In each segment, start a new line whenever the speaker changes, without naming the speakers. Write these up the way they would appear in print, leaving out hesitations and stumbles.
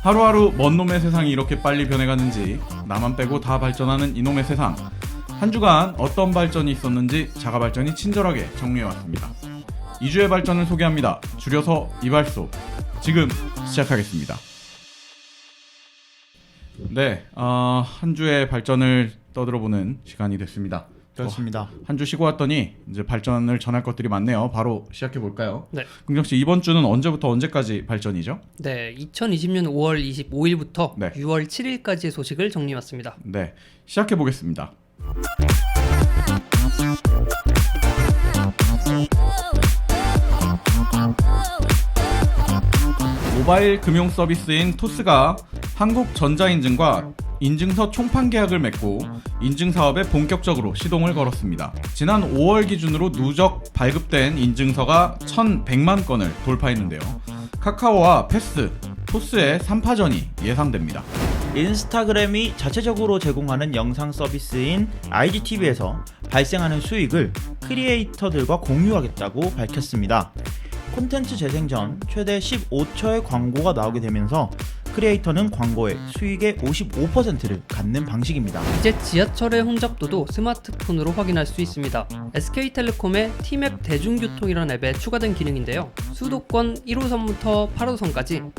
하루하루 먼 놈의 세상이 이렇게 빨리 변해가는지 나만 빼고 다 발전하는 이놈의 세상. 한 주간 어떤 발전이 있었는지 자가발전이 친절하게 정리해왔습니다. 2주의 발전을 소개합니다. 줄여서 이발소. 지금 시작하겠습니다. 네, 한 주의 발전을 떠들어보는 시간이 됐습니다.
그렇습니다.
한 주 쉬고 왔더니 이제 발전을 전할 것들이 많네요. 바로 시작해 볼까요?
네.
긍정 씨, 이번 주는 언제부터 언제까지 발전이죠?
네, 2020년 5월 25일부터
네.
6월 7일까지의 소식을 정리해왔습니다.
네, 시작해 보겠습니다. 모바일 금융 서비스인 토스가 한국전자인증과 인증서 총판 계약을 맺고 인증 사업에 본격적으로 시동을 걸었습니다. 지난 5월 기준으로 누적 발급된 인증서가 1,100만 건을 돌파했는데요. 카카오와 패스, 토스의 3파전이 예상됩니다.
인스타그램이 자체적으로 제공하는 영상 서비스인 IGTV에서 발생하는 수익을 크리에이터들과 공유하겠다고 밝혔습니다. 콘텐츠 재생 전 최대 15초의 광고가 나오게 되면서 크리에이터는 광고의 수익의 55%를 갖는 방식입니다.
이제 지하철의 혼잡도도 스마트폰으로 확인할 수 있습니다. SK텔레콤의 T맵 대중교통이라는 앱에 추가된 기능인데요. 수도권 1호선부터 8호선까지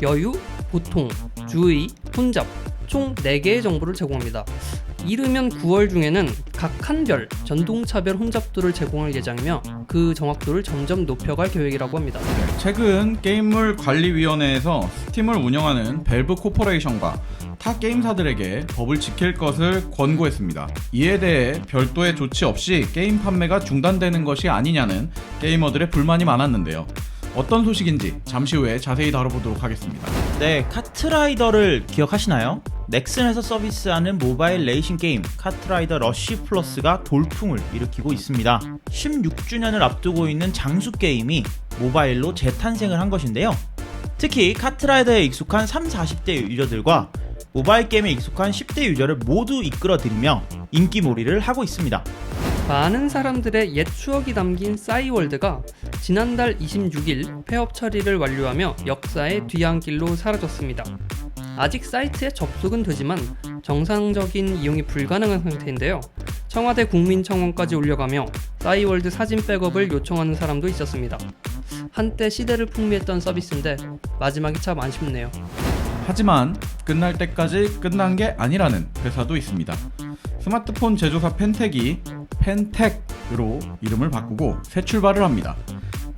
여유, 보통, 주의, 혼잡 총 4개의 정보를 제공합니다. 이르면 9월 중에는 각 칸별, 전동차별 혼잡도를 제공할 예정이며 그 정확도를 점점 높여갈 계획이라고 합니다.
최근 게임물 관리위원회에서 스팀을 운영하는 밸브 코퍼레이션과 타 게임사들에게 법을 지킬 것을 권고했습니다. 이에 대해 별도의 조치 없이 게임 판매가 중단되는 것이 아니냐는 게이머들의 불만이 많았는데요. 어떤 소식인지 잠시 후에 자세히 다뤄보도록 하겠습니다.
네, 카트라이더를 기억하시나요? 넥슨에서 서비스하는 모바일 레이싱 게임 카트라이더 러쉬 플러스가 돌풍을 일으키고 있습니다. 16주년을 앞두고 있는 장수 게임이 모바일로 재탄생을 한 것인데요. 특히 카트라이더에 익숙한 30, 40대 유저들과 모바일 게임에 익숙한 10대 유저를 모두 이끌어들이며 인기몰이를 하고 있습니다.
많은 사람들의 옛 추억이 담긴 싸이월드가 지난달 26일 폐업 처리를 완료하며 역사의 뒤안길로 사라졌습니다. 아직 사이트에 접속은 되지만 정상적인 이용이 불가능한 상태인데요. 청와대 국민청원까지 올려가며 싸이월드 사진 백업을 요청하는 사람도 있었습니다. 한때 시대를 풍미했던 서비스인데 마지막이 참 아쉽네요.
하지만 끝날 때까지 끝난 게 아니라는 회사도 있습니다. 스마트폰 제조사 펜텍이 펜텍으로 이름을 바꾸고 새 출발을 합니다.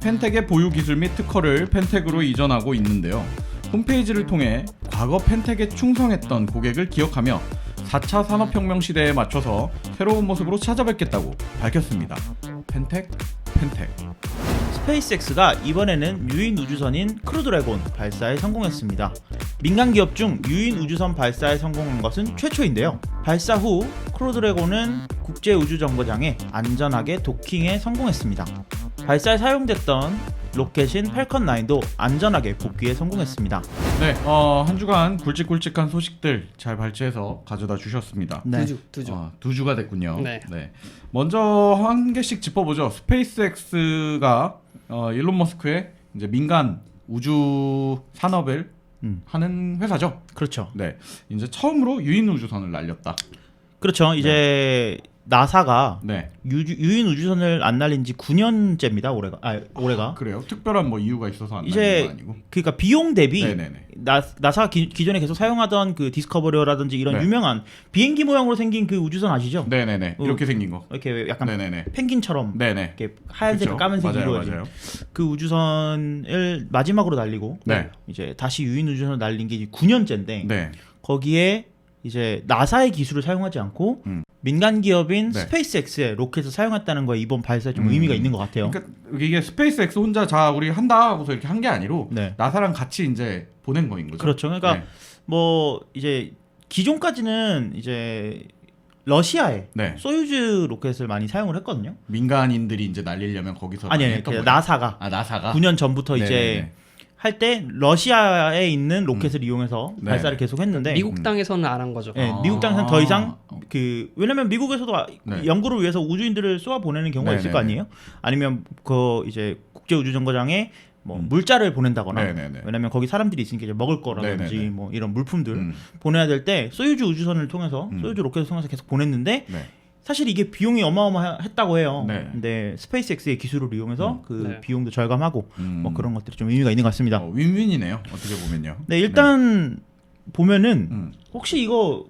펜텍의 보유 기술 및 특허를 펜텍으로 이전하고 있는데요. 홈페이지를 통해 과거 펜텍에 충성했던 고객을 기억하며 4차 산업혁명 시대에 맞춰서 새로운 모습으로 찾아뵙겠다고 밝혔습니다. 펜텍.
스페이스X가 이번에는 유인 우주선인 크루드래곤 발사에 성공했습니다. 민간 기업 중 유인 우주선 발사에 성공한 것은 최초인데요. 발사 후 크루드래곤은 국제우주정거장에 안전하게 도킹에 성공했습니다. 발사에 사용됐던 로켓인 팔컨 9도 안전하게 복귀에 성공했습니다.
네, 한 주간 굵직굵직한 소식들 잘 발췌해서 가져다 주셨습니다.
네.
두 주.
두 주가 됐군요.
네.
먼저 한 개씩 짚어보죠. 스페이스X가 일론 머스크의 이제 민간 우주 산업을 하는 회사죠.
그렇죠.
네, 이제 처음으로 유인 우주선을 날렸다.
그렇죠. 이제 나사가
네.
유인 우주선을 안 날린 지 9년째입니다. 올해가.
그래요? 특별한 뭐 이유가 있어서 안
이제
날린 건 아니고.
그러니까 비용 대비
네네네.
나사가 기존에 계속 사용하던 그 디스커버리라든지 이런
네.
유명한 비행기 모양으로 생긴 그 우주선 아시죠?
네네네. 이렇게 생긴 거.
이렇게 약간
네네네.
펭귄처럼
네네.
이렇게 하얀색,
그쵸?
까만색으로
맞아요,
이루어진
맞아요.
그 우주선을 마지막으로 날리고
네.
이제 다시 유인 우주선을 날린 게 이제 9년째인데
네.
거기에 이제 나사의 기술을 사용하지 않고 민간 기업인
네.
스페이스X의 로켓을 사용했다는 거에 이번 발사에 좀 의미가 있는 것 같아요.
그러니까 이게 스페이스X 혼자 자 우리 한다 하고서 이렇게 한 게 아니고
네.
나사랑 같이 이제 보낸 거인 거죠.
그렇죠. 그러니까
네.
뭐 이제 기존까지는 이제 러시아에
네.
소유즈 로켓을 많이 사용을 했거든요.
민간인들이 이제 날리려면 거기서
아니
많이
아니
했던
그
거죠?
나사가
나사가
9년 전부터
네네네.
이제 할 때 러시아에 있는 로켓을 이용해서
네.
발사를 계속 했는데
미국 땅에서는 안 한 거죠.
네,
아.
미국 땅에서는 더 이상 그 왜냐면 미국에서도
네.
연구를 위해서 우주인들을 쏘아 보내는 경우가 있을 거
네네네.
아니에요? 아니면 그 이제 국제 우주 정거장에 뭐 물자를 보낸다거나
네네네.
왜냐면 거기 사람들이 있으니까 이제 먹을 거라든지
네네네.
뭐 이런 물품들 보내야 될 때 소유주 우주선을 통해서 소유주 로켓을 통해서 계속 보냈는데
네.
사실 이게 비용이 어마어마했다고 해요.
네.
근데 스페이스X의 기술을 이용해서 그
네.
비용도 절감하고 뭐 그런 것들이 좀 의미가 있는 것 같습니다.
윈윈이네요. 어떻게 보면요.
네, 일단 보면은 혹시 이거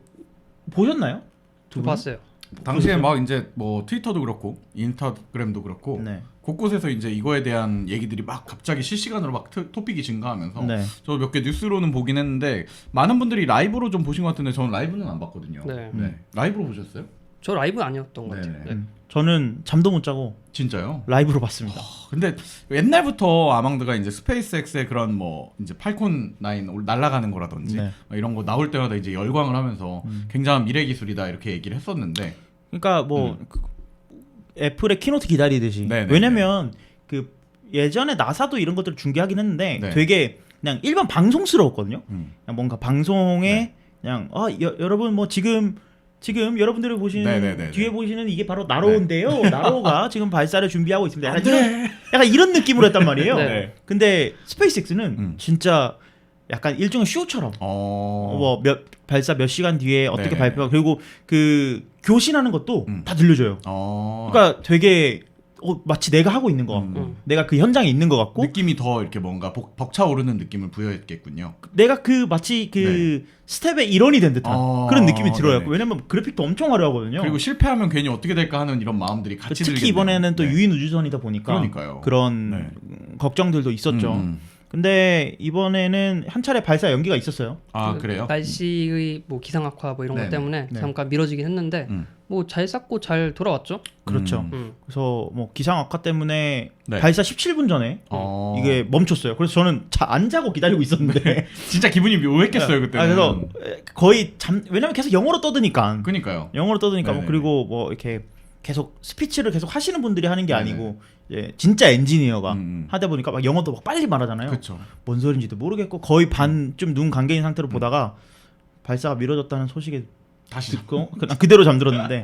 보셨나요? 두 분?
봤어요.
당시에 막 이제 뭐 트위터도 그렇고 인스타그램도 그렇고
네.
곳곳에서 이제 이거에 대한 얘기들이 막 갑자기 실시간으로 막 토픽이 증가하면서
네.
저 몇 개 뉴스로는 보긴 했는데 많은 분들이 라이브로 좀 보신 것 같은데 저는 라이브는 안 봤거든요.
네.
라이브로 보셨어요?
저 라이브 아니었던 것 같아요.
네네.
네.
저는 잠도 못 자고
진짜요?
라이브로 봤습니다.
근데 옛날부터 아망드가 이제 스페이스X의 그런 뭐 이제 팔콘 9 날아가는 거라든지
네.
이런 거 나올 때마다 이제 열광을 하면서 굉장한 미래 기술이다 이렇게 얘기를 했었는데
그러니까 뭐 애플의 키노트 기다리듯이
네네네.
왜냐면 그 예전에 나사도 이런 것들을 중계하긴 했는데
네.
되게 그냥 일반 방송스러웠거든요.
음.
그냥 뭔가 방송에
네.
그냥 여러분 뭐 지금 여러분들이 보시는
네네네네.
뒤에 보시는 이게 바로 나로인데요. 나로가 지금 발사를 준비하고 있습니다. 약간 이런 느낌으로 했단 말이에요.
네.
근데 스페이스X는 진짜 약간 일종의 쇼처럼 뭐 발사 몇 시간 뒤에 어떻게
네네네.
발표하고 그리고 그 교신하는 것도 다 들려줘요. 그러니까 되게 마치 내가 하고 있는 거 같고 내가 그 현장에 있는 것 같고
느낌이 더 이렇게 뭔가 벅차오르는 느낌을 부여했겠군요.
내가 그 마치 그 스텝의 일원이 된 듯한 그런 느낌이 들어요.
네네.
왜냐면 그래픽도 엄청 화려하거든요.
그리고 실패하면 괜히 어떻게 될까 하는 이런 마음들이 같이
특히
들겠네요.
이번에는 또
네.
유인 우주선이다 보니까
그러니까요.
그런
네.
걱정들도 있었죠. 근데 이번에는 한 차례 발사 연기가 있었어요.
아 그래요?
날씨의 뭐 기상악화 뭐 이런
네네.
것 때문에
네.
잠깐 미뤄지긴 했는데 뭐 잘 쌓고 잘 돌아왔죠.
그렇죠. 그래서 뭐 기상 악화 때문에
네.
발사 17분 전에 이게 멈췄어요. 그래서 저는 안 자고 기다리고 있었는데
진짜 기분이 묘했겠어요 그때는.
그래서 거의 왜냐면 계속 영어로 떠드니까.
그러니까요.
영어로 떠드니까 뭐
네네.
그리고 뭐 이렇게 계속 스피치를 계속 하시는 분들이 하는 게
네네.
아니고 이제 진짜 엔지니어가 하다 보니까 막 영어도 막 빨리 말하잖아요.
그렇죠.
뭔 소린지도 모르겠고 거의 반 좀 눈 감겨 있는 상태로 보다가 발사가 미뤄졌다는 소식에
다시
듣고 그대로 잠들었는데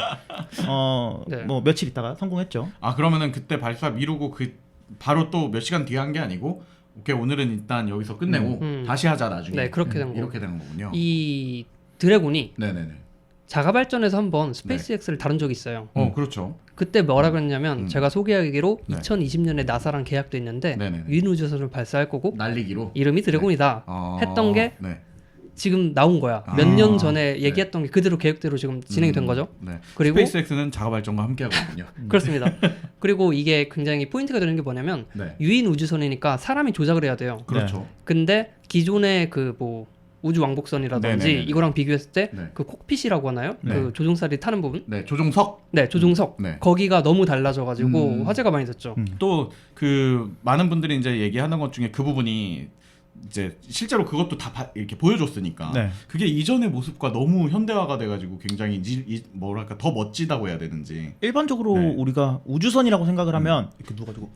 네.
뭐 며칠 있다가 성공했죠.
아 그러면은 그때 발사 미루고 그 바로 또 몇 시간 뒤에 한 게 아니고 오케이 오늘은 일단 여기서 끝내고 다시 하자 나중에.
네, 그렇게 된
이렇게 된 거군요.
이 드래곤이
네네네.
자가 발전에서 한번 스페이스X를 다룬 적이 있어요.
그렇죠.
그때 뭐라 그랬냐면 제가 소개하기로
네.
2020년에 나사랑 계약도 있는데
네네네.
유인 우주선을 발사할 거고
날리기로
이름이 드래곤이다 했던 게
네.
지금 나온 거야. 몇 년 전에 얘기했던 게 그대로 계획대로 지금 진행이 된 거죠.
네.
그리고
스페이스X는 자가 발전과 함께 하거든요.
그렇습니다. 그리고 이게 굉장히 포인트가 되는 게 뭐냐면
네.
유인 우주선이니까 사람이 조작을 해야 돼요.
그렇죠.
근데 기존의 그 뭐 우주 왕복선이라든지
네네네네.
이거랑 비교했을 때
네.
그 콕핏이라고 하나요?
네.
그 조종사들이 타는 부분?
네, 조종석.
네, 조종석.
네.
거기가 너무 달라져가지고 화제가 많이 됐죠.
또 그 많은 분들이 이제 얘기하는 것 중에 그 부분이 이제 실제로 그것도 다 이렇게 보여줬으니까
네.
그게 이전의 모습과 너무 현대화가 돼가지고 굉장히 뭐랄까 더 멋지다고 해야 되는지.
일반적으로
네.
우리가 우주선이라고 생각을 하면 이렇게 누워가지고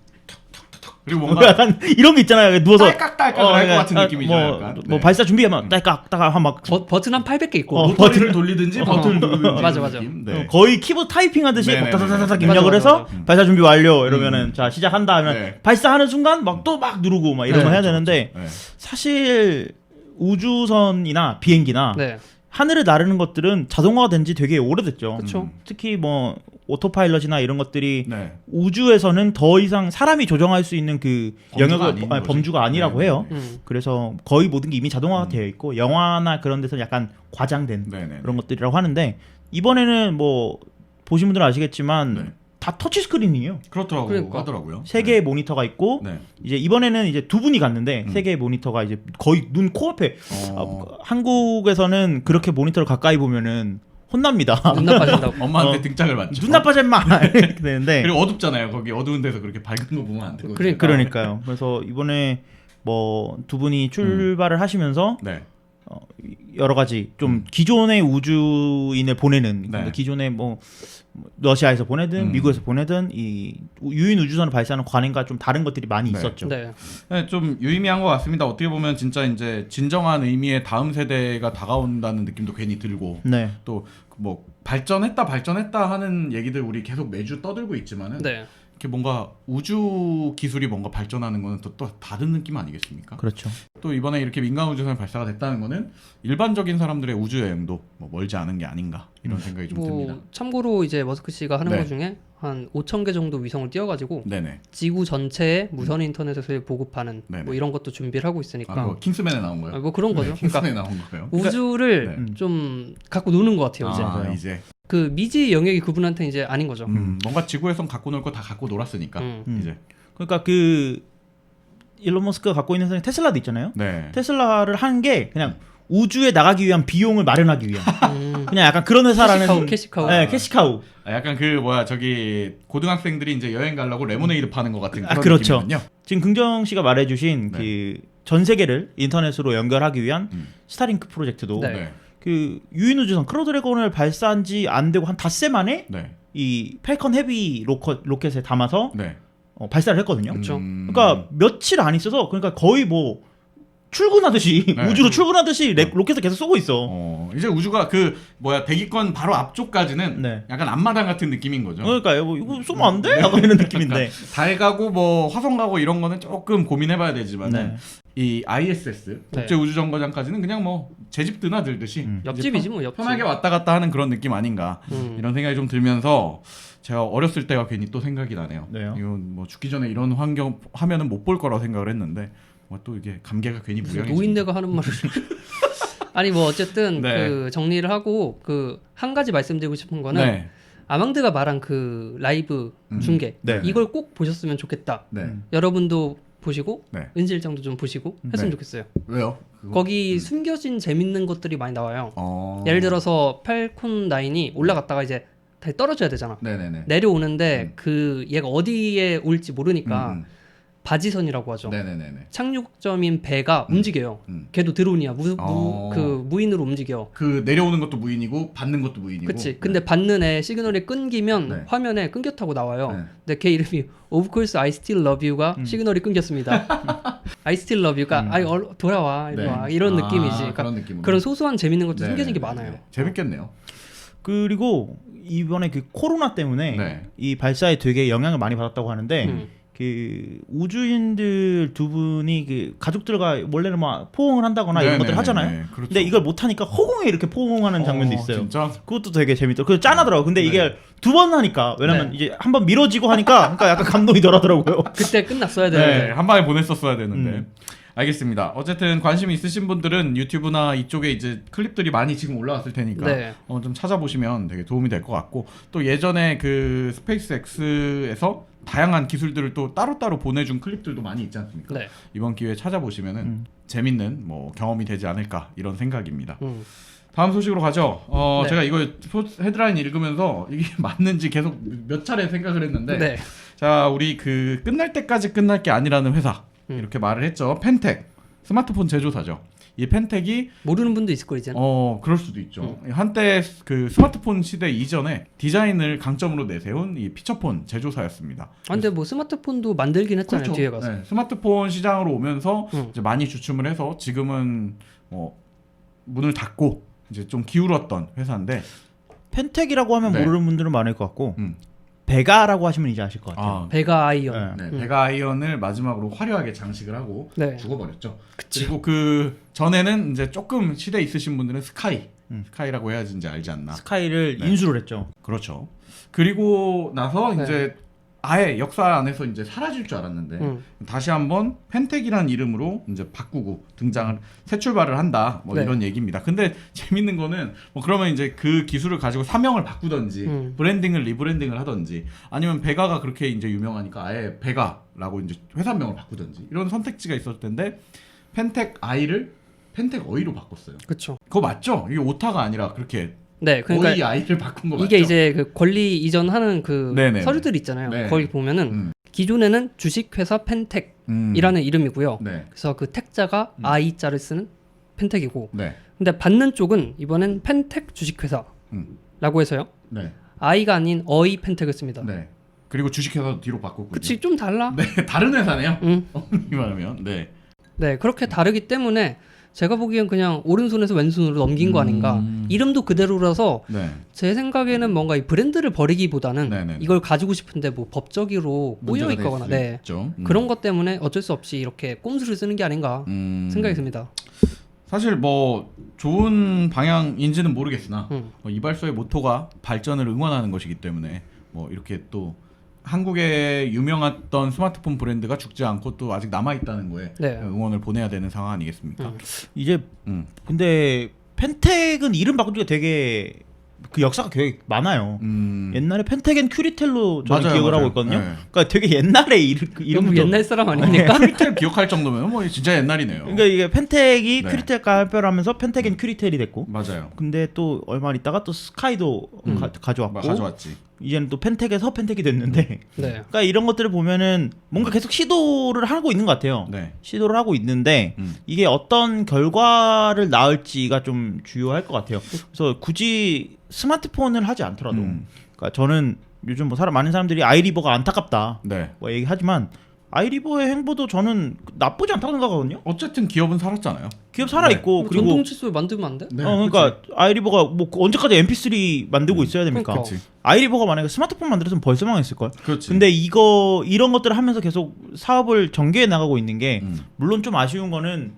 그리고
뭐
뭔가
약간 이런 게 있잖아요. 누워서
딸깍딸깍 할 것 같은 느낌이죠.
뭐,
약간.
뭐
네.
발사 준비하면 딸깍딸깍 한막
버튼 한 800개 있고.
모터리를 돌리든지 버튼을 누르든지
맞아,
이런
맞아.
느낌. 네.
거의 키보드 타이핑 하듯이
네네네.
다다다닥
맞아,
입력을
맞아,
해서
맞아.
발사 준비 완료 이러면은 자 시작한다 하면
네.
발사하는 순간 막 또 막 누르고 막 이런
네,
거 해야
그렇죠,
되는데
그렇죠.
사실 우주선이나 비행기나
네.
하늘을 나르는 것들은 자동화가 된 지 되게 오래됐죠.
그쵸.
특히 뭐 오토파일럿이나 이런 것들이
네.
우주에서는 더 이상 사람이 조정할 수 있는 그
범주가
영역을
아닌 거지.
범주가 아니라고
네,
해요.
네,
그래서 거의 모든 게 이미 자동화가 되어 있고 영화나 그런 데서 약간 과장된
네, 네.
그런 것들이라고 하는데 이번에는 뭐 보신 분들은 아시겠지만
네.
다 터치 스크린이에요.
그렇더라고
그러니까.
하더라고요.
세 개의 모니터가 있고
네.
이제 이번에는 이제 두 분이 갔는데 세 개의 모니터가 이제 거의 눈 코앞에 한국에서는 그렇게 모니터를 가까이 보면은 혼납니다.
눈 나빠진다고.
엄마한테 등짝을 맞죠.
눈 나빠져 임마 이렇게 되는데
그리고 어둡잖아요. 거기 어두운 데서 그렇게 밝은 거 보면 안 되고.
그러니까요. 그래서 이번에 뭐 두 분이 출발을 하시면서
네.
여러 가지 좀 기존의 우주인을 보내는
네.
기존의 뭐 러시아에서 보내든 미국에서 보내든 이 유인 우주선을 발사하는 관행과 좀 다른 것들이 많이
네.
있었죠.
네.
네, 좀 유의미한 것 같습니다. 어떻게 보면 진짜 이제 진정한 의미의 다음 세대가 다가온다는 느낌도 괜히 들고
네.
또 뭐 발전했다 하는 얘기들 우리 계속 매주 떠들고 있지만은
네.
이렇게 뭔가 우주 기술이 뭔가 발전하는 거는 또 다른 느낌 아니겠습니까?
그렇죠.
또 이번에 이렇게 민간 우주선이 발사가 됐다는 거는 일반적인 사람들의 우주 여행도 뭐 멀지 않은 게 아닌가 이런 생각이 좀 듭니다.
참고로 이제 머스크 씨가 하는
네.
것 중에 한 5,000개 정도 위성을 띄워가지고
네네.
지구 전체에 무선 인터넷을 보급하는
네네.
뭐 이런 것도 준비를 하고 있으니까
뭐 킹스맨에 나온 거예요?
뭐 그런 거죠.
네,
그러니까
킹스맨에 나온 거예요.
우주를
네.
좀 갖고 노는 것 같아요. 이제
아, 이제
그 미지 영역이 그분한테 이제 아닌 거죠.
뭔가 지구에선 갖고 놀 거 다 갖고 놀았으니까 이제
그러니까 그 일론 머스크가 갖고 있는 테슬라도 있잖아요.
네.
테슬라를 한 게 그냥 우주에 나가기 위한 비용을 마련하기 위한 그냥 약간 그런 회사라는
캐시카우.
네, 캐시카우.
약간 그 뭐야 저기 고등학생들이 이제 여행 가려고 레모네이드 파는 것 같은 그런
그렇죠.
느낌이군요.
지금 긍정 씨가 말해주신
네.
그 전 세계를 인터넷으로 연결하기 위한 스타링크 프로젝트도
네.
네.
그 유인 우주선 크루드래곤을 발사한 지 안 되고 한 닷새 만에
네.
이 펠컨 헤비 로켓에 담아서
네.
발사를 했거든요.
그렇죠.
그러니까 며칠 안 있어서 그러니까 거의 뭐 출근하듯이
네.
우주로 출근하듯이 로켓을 계속 쏘고 있어.
이제 우주가 그 뭐야 대기권 바로 앞쪽까지는
네.
약간 앞마당 같은 느낌인 거죠.
그러니까 뭐 이거 쏘면 안 돼? 약간 이런 느낌인데.
달 가고 뭐 화성 가고 이런 거는 조금 고민해봐야 되지만
네.
이 ISS 국제 우주 정거장까지는 그냥 뭐 제 집 드나들듯이
옆집이지 뭐 옆집.
편하게 왔다 갔다 하는 그런 느낌 아닌가 이런 생각이 좀 들면서 제가 어렸을 때가 괜히 또 생각이 나네요.
네요.
이건 뭐 죽기 전에 이런 환경 화면은 못 볼 거라고 생각을 했는데 뭐 또 이게 감개가 괜히 무량해지네.
노인네가 하는 말을 아니 뭐 어쨌든
네.
그 정리를 하고 그 한 가지 말씀드리고 싶은 거는
네.
아망드가 말한 그 라이브 중계
네.
이걸 꼭 보셨으면 좋겠다.
네.
여러분도 보시고
네.
은실장도 좀 보시고 했으면
네.
좋겠어요.
왜요? 그거?
거기 숨겨진 재밌는 것들이 많이 나와요.
어.
예를 들어서 팔콘 9이 올라갔다가 이제 다시 떨어져야 되잖아.
네네네.
내려오는데 그 얘가 어디에 올지 모르니까 바지선이라고 하죠.
네네네네.
착륙점인 배가 움직여요. 걔도 드론이야. 그 무인으로 움직여.
그 내려오는 것도 무인이고 받는 것도 무인이고.
그치. 근데 받는 애 시그널이 끊기면
네.
화면에 끊겼다고 나와요.
네.
근데 걔 이름이 Of course I still love you가 시그널이 끊겼습니다. I still love you가 아이 돌아와
네.
일로 와. 이런 느낌이지. 그러니까
그런 느낌으로.
그런 소소한 재밌는 것도
네.
숨겨진 게 많아요.
네. 재밌겠네요.
그리고 이번에 그 코로나 때문에
네.
이 발사에 되게 영향을 많이 받았다고 하는데 그 우주인들 두 분이 그 가족들과 원래는 막 포옹을 한다거나 이런 것들 하잖아요.
그렇죠.
근데 이걸 못 하니까 허공에 이렇게 포옹하는 장면도 있어요.
진짜?
그것도 되게 재밌더라고. 그 짠하더라고. 근데
네.
이게 두 번 하니까 왜냐면
네.
이제 한 번 미뤄지고 하니까 그러니까 약간 감동이 덜하더라고요.
그때 끝났어야
네.
되는데.
한 방에 보냈었어야 되는데. 알겠습니다. 어쨌든 관심 있으신 분들은 유튜브나 이쪽에 이제 클립들이 많이 지금 올라왔을 테니까
네.
좀 찾아보시면 되게 도움이 될 것 같고 또 예전에 그 스페이스X에서 다양한 기술들을 또 따로따로 보내준 클립들도 많이 있지 않습니까?
네.
이번 기회에 찾아보시면은 재밌는 뭐 경험이 되지 않을까 이런 생각입니다. 다음 소식으로 가죠.
네.
제가 이거 헤드라인 읽으면서 이게 맞는지 계속 몇 차례 생각을 했는데
네.
자 우리 그 끝날 때까지 끝날 게 아니라는 회사 이렇게 말을 했죠. 펜텍 스마트폰 제조사죠. 이 펜텍이
모르는 분도 있을 거 이제는.
그럴 수도 있죠. 한때 그 스마트폰 시대 이전에 디자인을 강점으로 내세운 이 피처폰 제조사였습니다.
근데 뭐 스마트폰도 만들긴 했잖아요. 뒤에 가서.
네, 스마트폰 시장으로 오면서 이제 많이 주춤을 해서 지금은 문을 닫고 이제 좀 기울었던 회사인데
펜텍이라고 하면
네.
모르는 분들은 많을 것 같고 베가라고 하시면 이제 아실 것 같아요.
베가 아이언.
네.
네, 베가 아이언을 마지막으로 화려하게 장식을 하고
네.
죽어버렸죠. 그리고 그 전에는 이제 조금 시대 있으신 분들은 스카이라고 해야지 이제 알지 않나.
스카이를
네.
인수를 했죠.
그렇죠. 그리고 나서
네.
이제 아예 역사 안에서 이제 사라질 줄 알았는데 다시 한번 펜텍이라는 이름으로 이제 바꾸고 등장을 새 출발을 한다 뭐
네.
이런 얘기입니다. 근데 재밌는 거는 뭐 그러면 이제 그 기술을 가지고 사명을 바꾸던지 브랜딩을 리브랜딩을 하던지 아니면 베가가 그렇게 이제 유명하니까 아예 베가라고 이제 회사명을 바꾸던지 이런 선택지가 있었을 텐데 펜텍 I를 펜텍 어이로 바꿨어요.
그렇죠.
그거 맞죠? 이게 오타가 아니라 그렇게
네, 그러니까
어이 I를 바꾼 거 맞죠?
이게 이제 그 권리 이전하는 그
네네네.
서류들 있잖아요.
네.
거기 보면은 기존에는 주식회사 펜텍이라는 이름이고요.
네.
그래서 그 택자가 I자를 쓰는 펜텍이고,
네.
근데 받는 쪽은 이번엔 펜텍 주식회사라고 해서요.
네.
I가 아닌 어이 펜텍을 씁니다.
네. 그리고 주식회사도 뒤로 바꿨군요.
그치, 좀 달라.
네, 다른 회사네요.
응.
엄밀히 말하면. 네.
네, 그렇게 다르기 때문에 제가 보기엔 그냥 오른손에서 왼손으로 넘긴 거 아닌가. 이름도 그대로라서
네.
제 생각에는 뭔가 이 브랜드를 버리기보다는
네네.
이걸 가지고 싶은데 뭐 법적으로 꼬여
문제가 될
있거나
수도
네.
있죠.
그런 것 때문에 어쩔 수 없이 이렇게 꼼수를 쓰는 게 아닌가 생각이 듭니다.
사실 뭐 좋은 방향인지는 모르겠으나
음.
뭐 이발소의 모토가 발전을 응원하는 것이기 때문에 뭐 이렇게 또 한국의 유명했던 스마트폰 브랜드가 죽지 않고 또 아직 남아 있다는 거에
네.
응원을 보내야 되는 상황 아니겠습니까?
이제
음.
근데 펜텍은 이름 바꾼 지가 되게 그 역사가 되게 많아요. 옛날에 펜텍 앤 큐리텔로 저는
맞아요,
기억을
맞아요.
하고 있거든요.
네.
그러니까 되게 옛날에
너무
이름부터
옛날 사람 아닙니까?
큐리텔 기억할 정도면 뭐 진짜 옛날이네요.
그러니까 이게 펜텍이
네.
큐리텔과 합별을 하면서 펜텍 앤 큐리텔이 됐고
맞아요.
근데 또 얼마 있다가 또 스카이도 가져왔고
가져왔지.
이제는 또 펜텍에서 펜텍이 됐는데
네.
그러니까 이런 것들을 보면은 뭔가 계속 시도를 하고 있는 것 같아요.
네.
시도를 하고 있는데 이게 어떤 결과를 낳을지가 좀 주요할 것 같아요. 그래서 굳이 스마트폰을 하지 않더라도 그러니까 저는 요즘 뭐 많은 사람들이 아이리버가 안타깝다
네.
뭐 얘기하지만 아이리버의 행보도 저는 나쁘지 않다고 생각하거든요.
어쨌든 기업은 살았잖아요.
기업 살아있고
뭐
그리고
전동 칫솔 만들면 안 돼?
네,
그러니까 아이리버가 뭐 언제까지 MP3 만들고 있어야 됩니까?
그러니까.
그렇지.
아이리버가 만약에 스마트폰 만들었으면 벌써 망했을 걸.
그렇지.
근데 이런 것들을 하면서 계속 사업을 전개해 나가고 있는 게 물론 좀 아쉬운 거는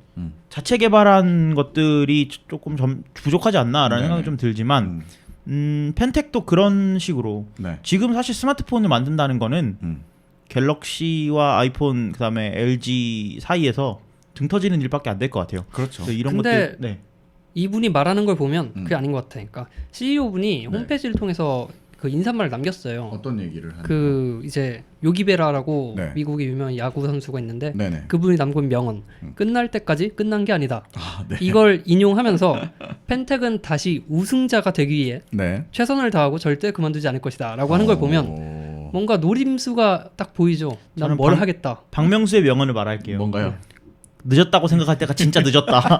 자체 개발한 것들이 조금 부족하지 않나라는
네네.
생각이 좀 들지만 펜텍도 그런 식으로
네.
지금 사실 스마트폰을 만든다는 거는 갤럭시와 아이폰 그다음에 LG 사이에서 등 터지는 일밖에 안 될 것 같아요.
그렇죠.
그래서 이런
근데
것들 네.
이분이 말하는 걸 보면 그게 아닌 것 같아. 그러니까 CEO분이
네.
홈페이지를 통해서 그 인사말을 남겼어요.
어떤 얘기를 하는
그 이제 요기베라라고
네.
미국의 유명한 야구 선수가 있는데
네네.
그분이 남긴 명언 끝날 때까지 끝난 게 아니다.
아, 네.
이걸 인용하면서 펜텍은 다시 우승자가 되기 위해
네.
최선을 다하고 절대 그만두지 않을 것이다 라고 하는 걸 보면 뭔가 노림수가 딱 보이죠. 난
저는
뭘 하겠다.
박명수의 명언을 말할게요.
뭔가요?
늦었다고 생각할 때가 진짜 늦었다.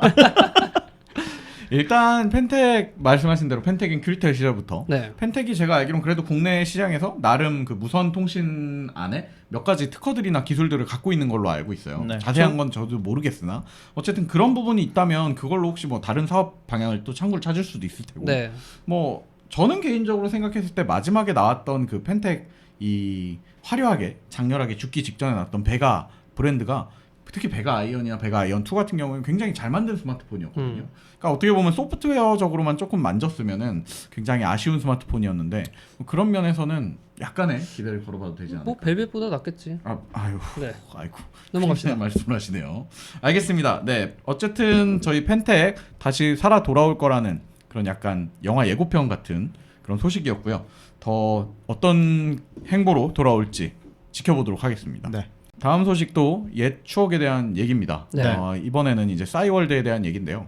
일단 펜텍 말씀하신 대로 펜텍인 큐리텔 시절부터
네.
펜텍이 제가 알기로는 그래도 국내 시장에서 나름 그 무선 통신 안에 몇 가지 특허들이나 기술들을 갖고 있는 걸로 알고 있어요.
네.
자세한 건 저도 모르겠으나 어쨌든 그런 부분이 있다면 그걸로 혹시 뭐 다른 사업 방향을 또 창구를 찾을 수도 있을 테고
네.
뭐 저는 개인적으로 생각했을 때 마지막에 나왔던 그 펜텍 이 화려하게 장렬하게 죽기 직전에 나왔던 베가 브랜드가 특히 베가 아이언이나 베가 아이언 2 같은 경우는 굉장히 잘 만든 스마트폰이었거든요. 그러니까 어떻게 보면 소프트웨어적으로만 조금 만졌으면은 굉장히 아쉬운 스마트폰이었는데 그런 면에서는 약간의 기대를 걸어봐도 되지 않을까.
뭐 벨벳보다 낫겠지.
아유,
네.
아이고.
넘어갑시다.
말씀하시네요. 알겠습니다. 네, 어쨌든 저희 펜텍 다시 살아 돌아올 거라는 그런 약간 영화 예고편 같은 그런 소식이었고요. 더 어떤 행보로 돌아올지 지켜보도록 하겠습니다.
네.
다음 소식도 옛 추억에 대한 얘기입니다.
네.
이번에는 이제 싸이월드에 대한 얘기인데요.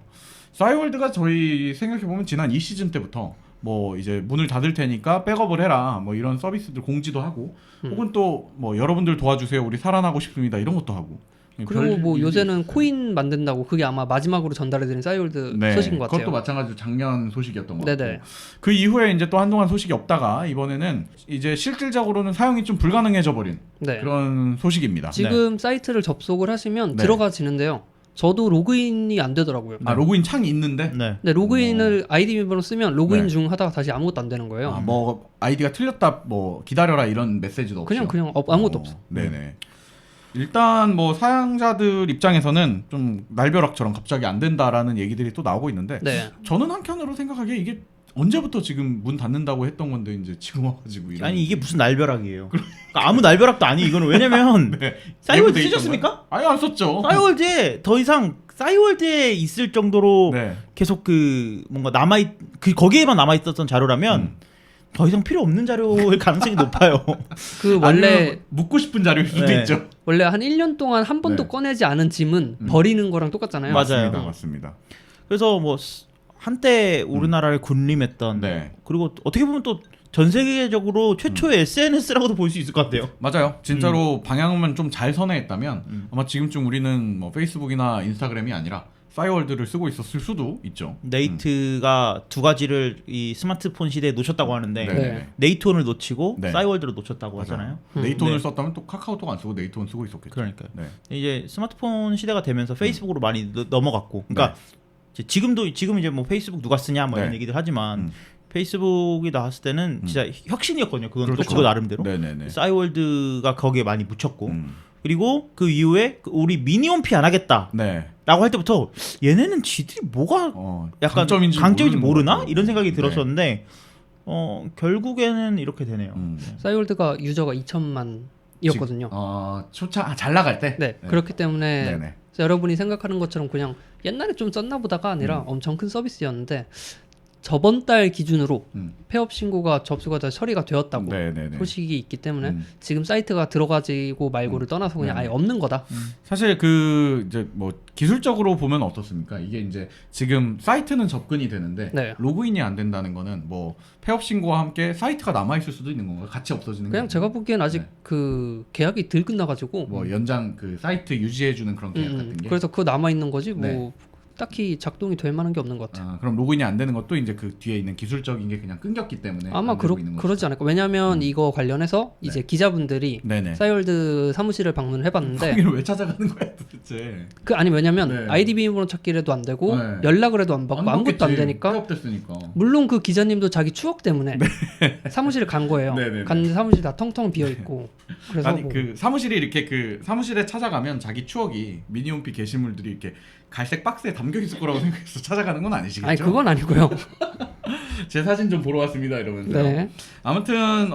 싸이월드가 저희 생각해보면 지난 이 시즌 때부터 뭐 이제 문을 닫을 테니까 백업을 해라 뭐 이런 서비스들 공지도 하고 혹은 또 뭐 여러분들 도와주세요 우리 살아나고 싶습니다 이런 것도 하고
그리고 뭐
별
요새는
일이
코인 만든다고 그게 아마 마지막으로 전달해드린 싸이월드
네,
소식인 것 같아요.
그것도 마찬가지로 작년 소식이었던 것
네네.
같고 그 이후에 이제 또 한동안 소식이 없다가 이번에는 이제 실질적으로는 사용이 좀 불가능해져 버린
네.
그런 소식입니다.
지금 사이트를 접속을 하시면
네.
들어가지는데요. 저도 로그인이 안 되더라고요.
아 로그인 창이 있는데
네.
네, 로그인을 아이디 비밀번호 쓰면 로그인
네.
중 하다가 다시 아무것도 안 되는 거예요.
뭐 아이디가 틀렸다 뭐 기다려라 이런 메시지도 없죠.
그냥 아무것도 없어.
네네. 일단 뭐 사용자들 입장에서는 좀 날벼락처럼 갑자기 안 된다라는 얘기들이 또 나오고 있는데
네.
저는 한편으로 생각하기에 이게 언제부터 지금 문 닫는다고 했던 건데 이제 지금 와가지고 이런
아니 이게 무슨 날벼락이에요. 그러니까 아무 날벼락도 아니 이거는 왜냐면
네.
싸이월드
예고돼 있던
쓰셨습니까?
거야? 아니 안 썼죠.
싸이월드에 더 이상 싸이월드에 있을 정도로
네.
계속 그 뭔가 거기에만 남아 있었던 자료라면 더 이상 필요 없는 자료일 가능성이 높아요.
그 원래
아니면 묻고 싶은 자료일 수도
네.
있죠.
원래 한 1년 동안 한 번도
네.
꺼내지 않은 짐은 버리는 거랑 똑같잖아요.
맞아요.
맞습니다.
그래서 뭐 한때 우리나라를 군림했던
네.
그리고 어떻게 보면 또 전 세계적으로 최초의 SNS라고도 볼 수 있을 것 같아요.
맞아요. 진짜로 방향만 좀 잘 선회했다면 아마 지금쯤 우리는 뭐 페이스북이나 인스타그램이 아니라 싸이월드를 쓰고 있었을 수도 있죠.
네이트가 두 가지를 이 스마트폰 시대에 놓쳤다고 하는데
네.
네이트온을 놓치고
네.
싸이월드를 놓쳤다고
맞아요.
하잖아요.
네이트온을
네.
썼다면 또 카카오톡 안 쓰고 네이트온 쓰고 있었겠죠.
그러니까요.
네.
이제 스마트폰 시대가 되면서 페이스북으로 많이 넘어갔고, 그러니까 이제 지금 이제 뭐 페이스북 누가 쓰냐 뭐 이런
네.
얘기들 하지만
음.
페이스북이 나왔을 때는 진짜 혁신이었거든요. 그건 또
그렇죠.
그거 나름대로.
네네네.
싸이월드가 거기에 많이 묻혔고, 그리고 그 이후에 우리 미니홈피 안 하겠다.
네.
라고 할 때부터 얘네는 지들이 뭐가 약간 강점인지 모르나? 이런 생각이 들었었는데 결국에는 이렇게 되네요.
싸이월드가 유저가 2천만이었거든요.
초창 잘 나갈 때.
네, 그렇기 때문에
네네.
여러분이 생각하는 것처럼 그냥 옛날에 좀 썼나 보다가 아니라 엄청 큰 서비스였는데 저번 달 기준으로 폐업 신고가 접수가 다 처리가 되었다고
네네네.
소식이 있기 때문에 지금 사이트가 들어가지고 말고를 떠나서 그냥
네.
아예 없는 거다.
사실 그 이제 뭐 기술적으로 보면 어떻습니까? 이게 이제 지금 사이트는 접근이 되는데
네.
로그인이 안 된다는 거는 뭐 폐업 신고와 함께 사이트가 남아 있을 수도 있는 건가요? 같이 없어지는
그냥
건가요?
제가 보기엔 아직
네.
그 계약이 덜 끝나가지고
뭐 연장 그 사이트 유지해 주는 그런 계약 같은 게.
그래서 그거 남아 있는 거지 뭐
네.
딱히 작동이 될 만한 게 없는 것 같아요.
그럼 로그인이 안 되는 것도 이제 그 뒤에 있는 기술적인 게 그냥 끊겼기 때문에
아마
안 되고 있는
그러지 않을까. 왜냐하면 이거 관련해서 이제 기자분들이
네네.
싸이월드 사무실을 방문을 해봤는데
거기를 왜 찾아가는 거야 도대체?
아니 왜냐면
네.
아이디 비밀번호 찾기라도 안 되고
네.
연락을 해도 안 받고 아무것도 안 되니까
폐업됐으니까.
물론 그 기자님도 자기 추억 때문에 사무실을 간 거예요.
네네네.
갔는데 사무실 다 텅텅 비어 있고 그래서
아니
뭐
그 사무실이 이렇게 그 사무실에 찾아가면 자기 추억이 미니홈피 게시물들이 이렇게 갈색 박스에 담겨 있을 거라고 생각해서 찾아가는 건 아니시겠죠?
아니 그건 아니고요.
제 사진 좀 보러 왔습니다 이러면서.
네.
아무튼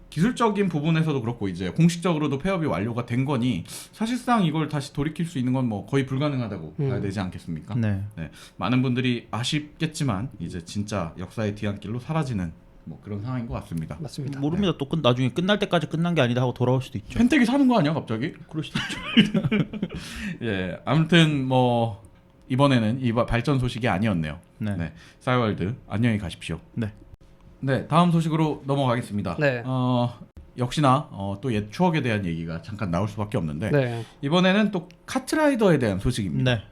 기술적인 부분에서도 그렇고 이제 공식적으로도 폐업이 완료가 된 거니 사실상 이걸 다시 돌이킬 수 있는 건 뭐 거의 불가능하다고 봐야 되지 않겠습니까?
네.
네. 많은 분들이 아쉽겠지만 이제 진짜 역사의 뒤안길로 사라지는 뭐 그런 상황인 것 같습니다.
맞습니다.
모릅니다. 또 나중에 끝날 때까지 끝난 게 아니다 하고 돌아올 수도 있죠.
펜텍이 사는 거 아니야 갑자기?
그럴 수도 있죠.
예, 아무튼 뭐 이번에는 이 발전 소식이 아니었네요.
네.
네, 싸이월드 안녕히 가십시오.
네.
네, 다음 소식으로 넘어가겠습니다.
네.
역시나 또 옛 추억에 대한 얘기가 잠깐 나올 수밖에 없는데
네.
이번에는 또 카트라이더에 대한 소식입니다.
네.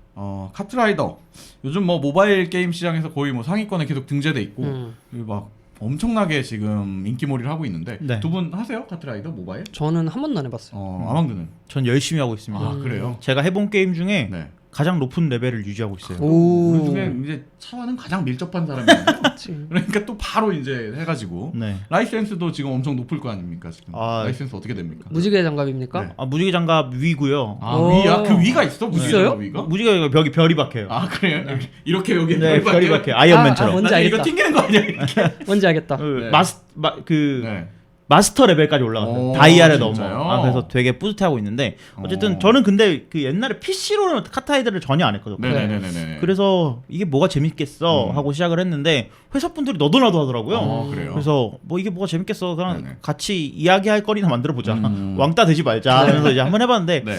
카트라이더 요즘 뭐 모바일 게임 시장에서 거의 뭐 상위권에 계속 등재돼 있고 막 엄청나게 지금 인기몰이를 하고 있는데
네.
두 분 하세요 카트라이더 모바일?
저는 한 번도 안 해봤어요.
아망드는
전 열심히 하고 있습니다.
아 그래요?
제가 해본 게임 중에
네.
가장 높은 레벨을 유지하고 있어요.
오.
우리 중에 이제 차와는 가장 밀접한 사람이에요.
그치.
그러니까 또 바로 이제 해가지고
네.
라이센스도 지금 엄청 높을 거 아닙니까 지금?
아.
라이센스 어떻게 됩니까?
무지개 장갑입니까?
네.
무지개 장갑 위고요.
위야? 그 위가 있어? 무지개
있어요?
장갑 위가?
무지개 벽이 별이 박혀요.
그래요? 이렇게 여기
네, 별이
별이
박혀요. 아이언맨처럼.
뭔지
나중에 이거
알겠다.
튕기는 거 아니야? 이렇게?
뭔지 알겠다.
네.
그 마스터 레벨까지 올라갔어요.
오,
다이아를 넘어.
진짜요?
그래서 되게 뿌듯해하고 있는데 어쨌든 저는 근데 그 옛날에 PC로는 카트라이더를 전혀 안 했거든요.
네네네네.
그래서 이게 뭐가 재밌겠어 하고 시작을 했는데 회사 분들이 너도나도 하더라고요.
그래요?
그래서 뭐 이게 뭐가 재밌겠어. 그냥
네네.
같이 이야기할 거리나 만들어 보자. 왕따 되지 말자 하면서 이제 한번 해봤는데
네.